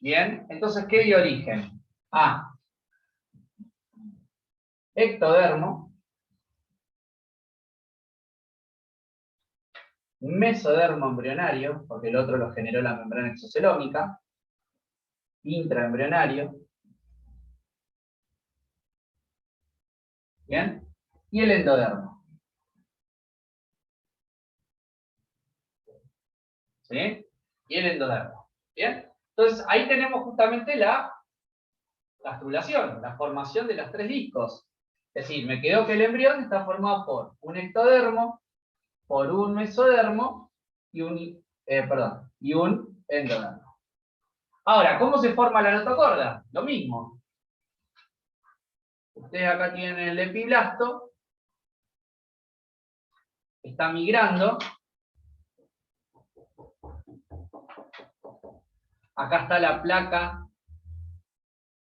Bien, entonces, ¿qué dio origen? A ectodermo, mesodermo embrionario, porque el otro lo generó la membrana exocelómica, intraembrionario, ¿bien? Y el endodermo. ¿Sí? Y el endodermo. ¿Bien? Entonces, ahí tenemos justamente la gastrulación, la formación de los tres discos. Es decir, me quedó que el embrión está formado por un ectodermo, por un mesodermo y un endodermo. Ahora, ¿cómo se forma la notocorda? Lo mismo. Ustedes acá tienen el epiblasto, está migrando. Acá está la placa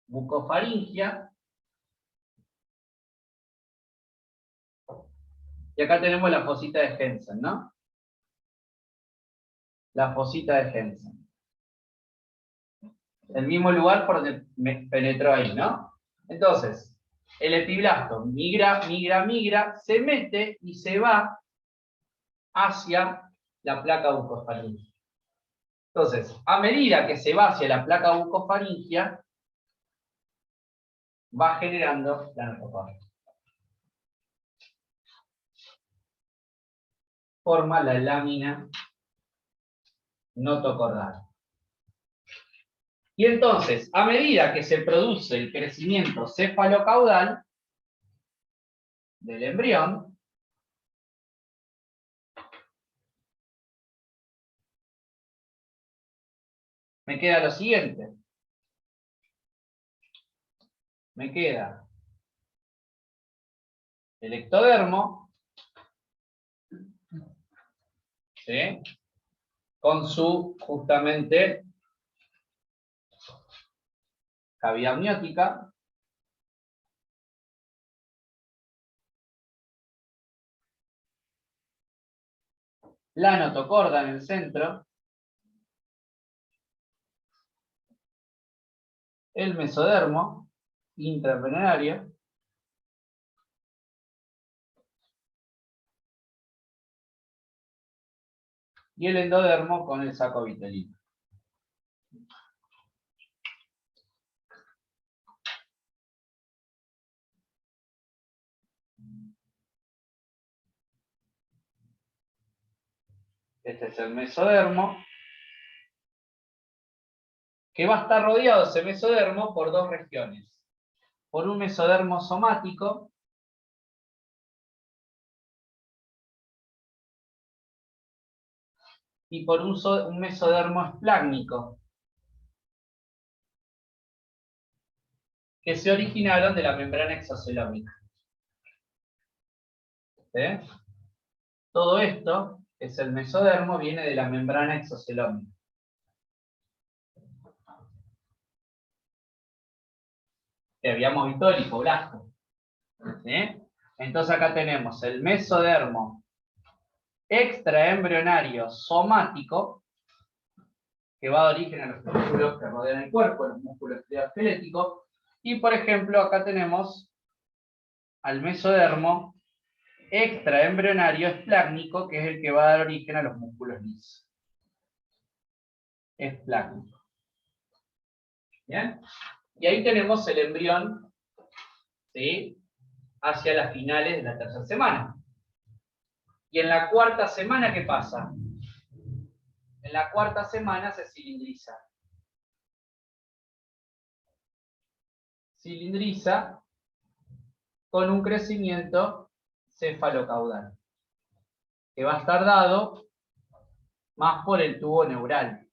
bucofaringea. Y acá tenemos la fosita de Hensen, ¿no? La fosita de Hensen. El mismo lugar por donde me penetró ahí, ¿no? Entonces, el epiblasto migra, se mete y se va hacia la placa bucofaringea. Entonces, a medida que se va hacia la placa bucofaringea, va generando la notocorda. Forma la lámina notocordal. Y entonces, a medida que se produce el crecimiento cefalocaudal del embrión, me queda lo siguiente. Me queda el ectodermo, ¿sí? Con su, justamente, cavidad amniótica. La notocorda en el centro. El mesodermo intraembrionario. Y el endodermo con el saco vitelino. Este es el mesodermo, que va a estar rodeado ese mesodermo por dos regiones. Por un mesodermo somático, y por un mesodermo esplácnico, que se originaron de la membrana exocelómica. ¿Sí? Todo esto, es el mesodermo, viene de la membrana exocelómica. Que habíamos visto el hipoblasto. ¿Sí? Entonces acá tenemos el mesodermo extraembrionario somático, que va a dar origen a los músculos que rodean el cuerpo, los músculos esqueléticos. Y por ejemplo, acá tenemos al mesodermo extraembrionario esplácnico, que es el que va a dar origen a los músculos lisos. Esplácnico. ¿Bien? Y ahí tenemos el embrión, ¿sí?, hacia las finales de la tercera semana. Y en la cuarta semana, ¿qué pasa? En la cuarta semana se cilindriza. Cilindriza con un crecimiento cefalocaudal, que va a estar dado más por el tubo neural.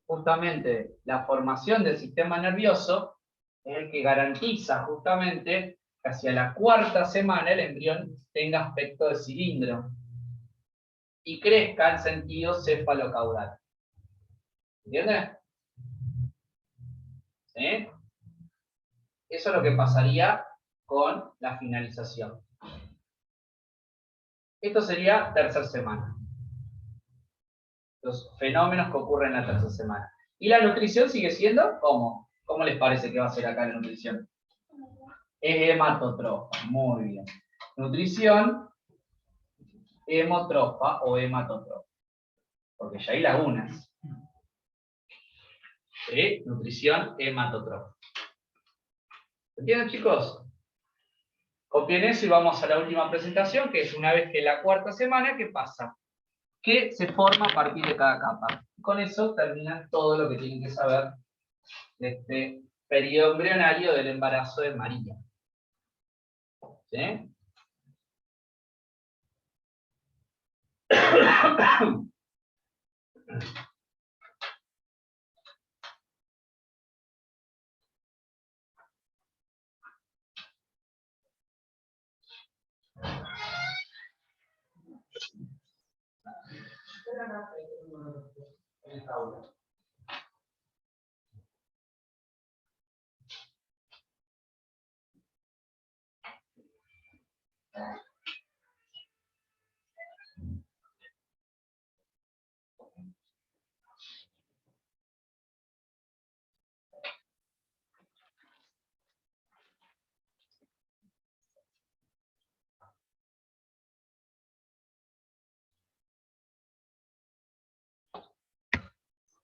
Justamente la formación del sistema nervioso es el que garantiza justamente que hacia la cuarta semana el embrión tenga aspecto de cilindro y crezca en sentido cefalocaudal. ¿Entiendes? ¿Sí? Eso es lo que pasaría con la finalización. Esto sería tercera semana. Los fenómenos que ocurren en la tercera semana. ¿Y la nutrición sigue siendo cómo? ¿Cómo les parece que va a ser acá la nutrición? Es hematotrofa, muy bien. Nutrición hemotrofa o hematotrofa. Porque ya hay lagunas. ¿Sí? Nutrición hematotrofa. ¿Entienden, chicos? Copien eso y vamos a la última presentación, que es una vez que la cuarta semana, ¿qué pasa? Que se forma a partir de cada capa. Con eso termina todo lo que tienen que saber de este periodo embrionario del embarazo de María. ¿Sí?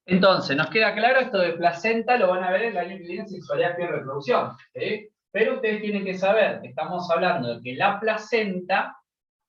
Entonces, nos queda claro esto de placenta, lo van a ver el año que viene en sexualidad y reproducción. ¿Sí? Pero ustedes tienen que saber que estamos hablando de que la placenta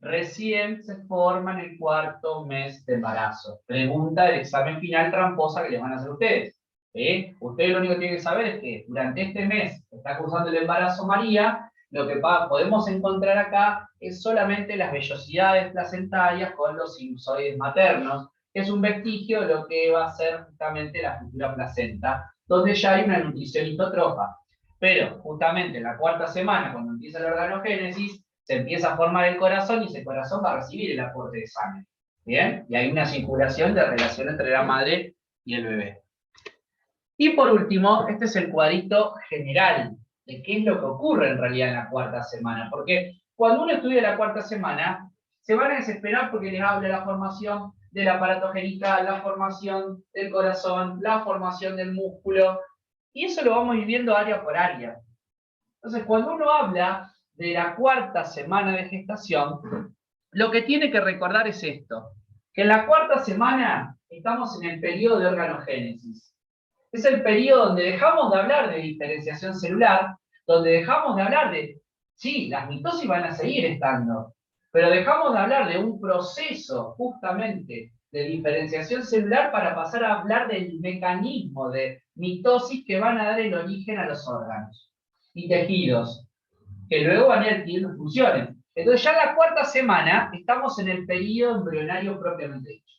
recién se forma en el cuarto mes de embarazo. Pregunta del examen final tramposa que les van a hacer ustedes. ¿Sí? Ustedes lo único que tienen que saber es que durante este mes que está cursando el embarazo María, lo que podemos encontrar acá es solamente las vellosidades placentarias con los sinusoides maternos, que es un vestigio de lo que va a ser justamente la futura placenta, donde ya hay una nutrición histotrofa. Pero justamente en la cuarta semana, cuando empieza la organogénesis, se empieza a formar el corazón y ese corazón va a recibir el aporte de sangre. Bien, y hay una circulación de relación entre la madre y el bebé. Y por último, este es el cuadrito general de qué es lo que ocurre en realidad en la cuarta semana. Porque cuando uno estudia la cuarta semana, se van a desesperar porque les habla de la formación del aparato genital, la formación del corazón, la formación del músculo, y eso lo vamos a ir viendo área por área. Entonces, cuando uno habla de la cuarta semana de gestación, lo que tiene que recordar es esto, que en la cuarta semana estamos en el periodo de organogénesis. Es el periodo donde dejamos de hablar de diferenciación celular, donde dejamos de hablar de, sí, las mitosis van a seguir estando, pero dejamos de hablar de un proceso justamente de diferenciación celular para pasar a hablar del mecanismo de mitosis que van a dar el origen a los órganos y tejidos, que luego van a ir adquiriendo funciones. Entonces ya en la cuarta semana estamos en el periodo embrionario propiamente dicho.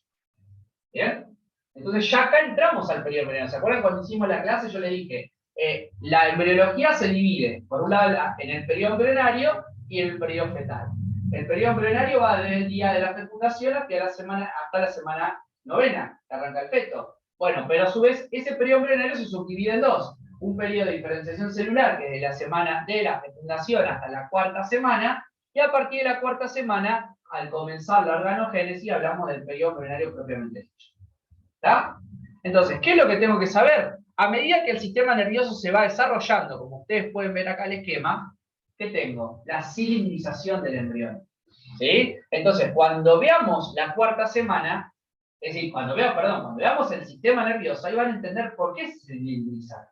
¿Bien? Entonces ya acá entramos al periodo embrionario. ¿Se acuerdan cuando hicimos la clase? Yo le dije, la embriología se divide, por un lado, en el periodo embrionario y en el periodo fetal. El periodo embrionario va desde el día de la fecundación hasta la semana novena, que arranca el feto. Bueno, pero a su vez, ese periodo embrionario se subdivide en dos. Un periodo de diferenciación celular, que es de la semana de la fecundación hasta la cuarta semana, y a partir de la cuarta semana, al comenzar la organogénesis, hablamos del periodo embrionario propiamente dicho. ¿Está? Entonces, ¿qué es lo que tengo que saber? A medida que el sistema nervioso se va desarrollando, como ustedes pueden ver acá el esquema, ¿qué tengo? La cilindrización del embrión. ¿Sí? Entonces, cuando veamos la cuarta semana, es decir, cuando veamos el sistema nervioso, ahí van a entender por qué se cilindriza.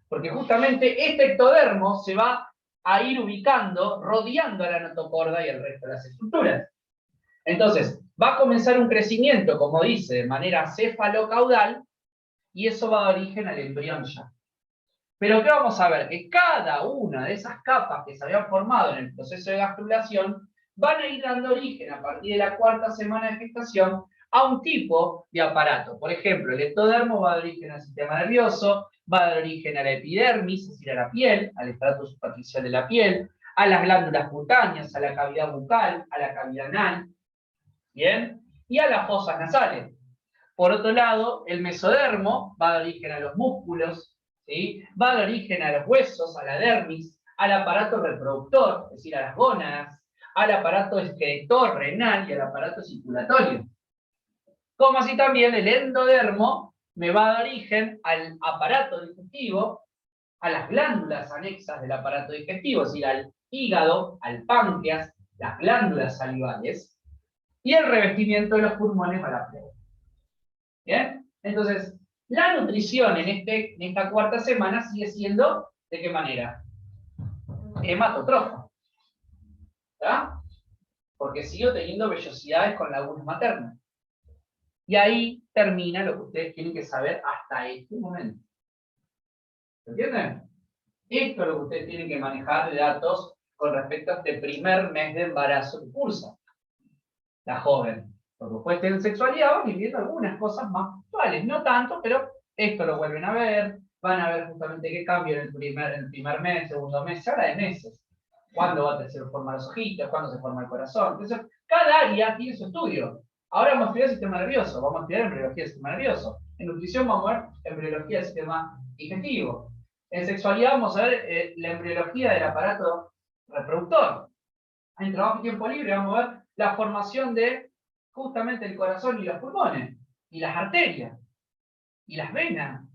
Porque justamente este ectodermo se va a ir ubicando, rodeando a la notocorda y el resto de las estructuras. Entonces, va a comenzar un crecimiento, como dice, de manera cefalocaudal, y eso va a dar origen al embrión ya. Pero ¿qué vamos a ver? Que cada una de esas capas que se habían formado en el proceso de gastrulación van a ir dando origen, a partir de la cuarta semana de gestación, a un tipo de aparato. Por ejemplo, el ectodermo va a dar origen al sistema nervioso, va a dar origen a la epidermis, es decir, a la piel, al estrato superficial de la piel, a las glándulas cutáneas, a la cavidad bucal, a la cavidad anal, ¿bien? Y a las fosas nasales. Por otro lado, el mesodermo va a dar origen a los músculos, ¿sí? Va a dar origen a los huesos, a la dermis, al aparato reproductor, es decir, a las gónadas, al aparato excretor renal y al aparato circulatorio. Como así también el endodermo me va a dar origen al aparato digestivo, a las glándulas anexas del aparato digestivo, es decir, al hígado, al páncreas, las glándulas salivales, y el revestimiento de los pulmones a la pleura. ¿Bien? Entonces, la nutrición en esta cuarta semana sigue siendo, ¿de qué manera? Hematotrofa. ¿Está? Porque sigo teniendo vellosidades con lagunas maternas. Y ahí termina lo que ustedes tienen que saber hasta este momento. ¿Entienden? Esto es lo que ustedes tienen que manejar de datos con respecto a este primer mes de embarazo que cursa la joven. Porque después tienen sexualidad, van viendo algunas cosas más actuales, no tanto, pero esto lo vuelven a ver, van a ver justamente qué cambio en el primer mes, segundo mes, se habla de meses. ¿Cuándo va a formar los ojitos? ¿Cuándo se forma el corazón? Entonces, cada área tiene su estudio. Ahora vamos a estudiar el sistema nervioso, vamos a estudiar embriología del sistema nervioso. En nutrición vamos a ver embriología del sistema digestivo. En sexualidad vamos a ver la embriología del aparato reproductor. En trabajo y tiempo libre vamos a ver la formación de justamente el corazón y los pulmones, y las arterias, y las venas,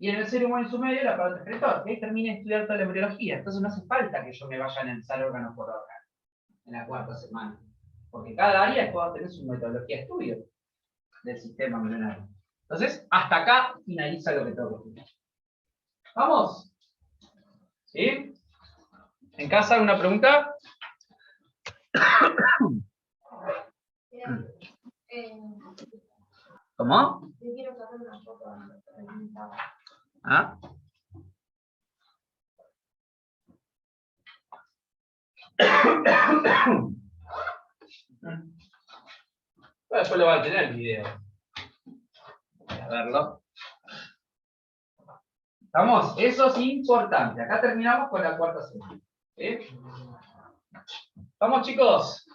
y en el ser humano en su medio el aparato excretor, que ahí termina de estudiar toda la embriología. Entonces no hace falta que yo me vaya a analizar órgano por órgano en la cuarta semana, porque cada área después va a tener su metodología de estudio del sistema embrionario. Entonces, hasta acá finaliza lo que tengo que estudiar. ¿Vamos? ¿Sí? ¿En casa alguna pregunta? ¿Cómo? Yo quiero sacar una foto de la pregunta. ¿Ah? Bueno, después lo va a tener el video. Voy a verlo. ¿Estamos? Eso es importante. Acá terminamos con la cuarta semana. ¿Sí? ¿Vamos, chicos?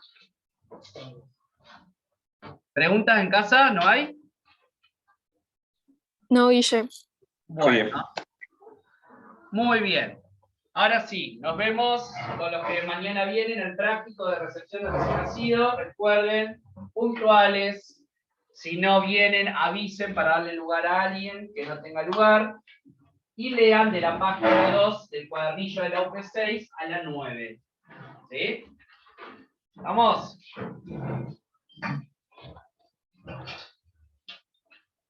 ¿Preguntas en casa? ¿No hay? No, Guille. Bueno. Muy bien. Ahora sí, nos vemos con los que mañana vienen el práctico de recepción de recién nacido. Recuerden, puntuales. Si no vienen, avisen para darle lugar a alguien que no tenga lugar. Y lean de la página 2 del cuadernillo de la UP6 a la 9. ¿Sí? ¿Vamos?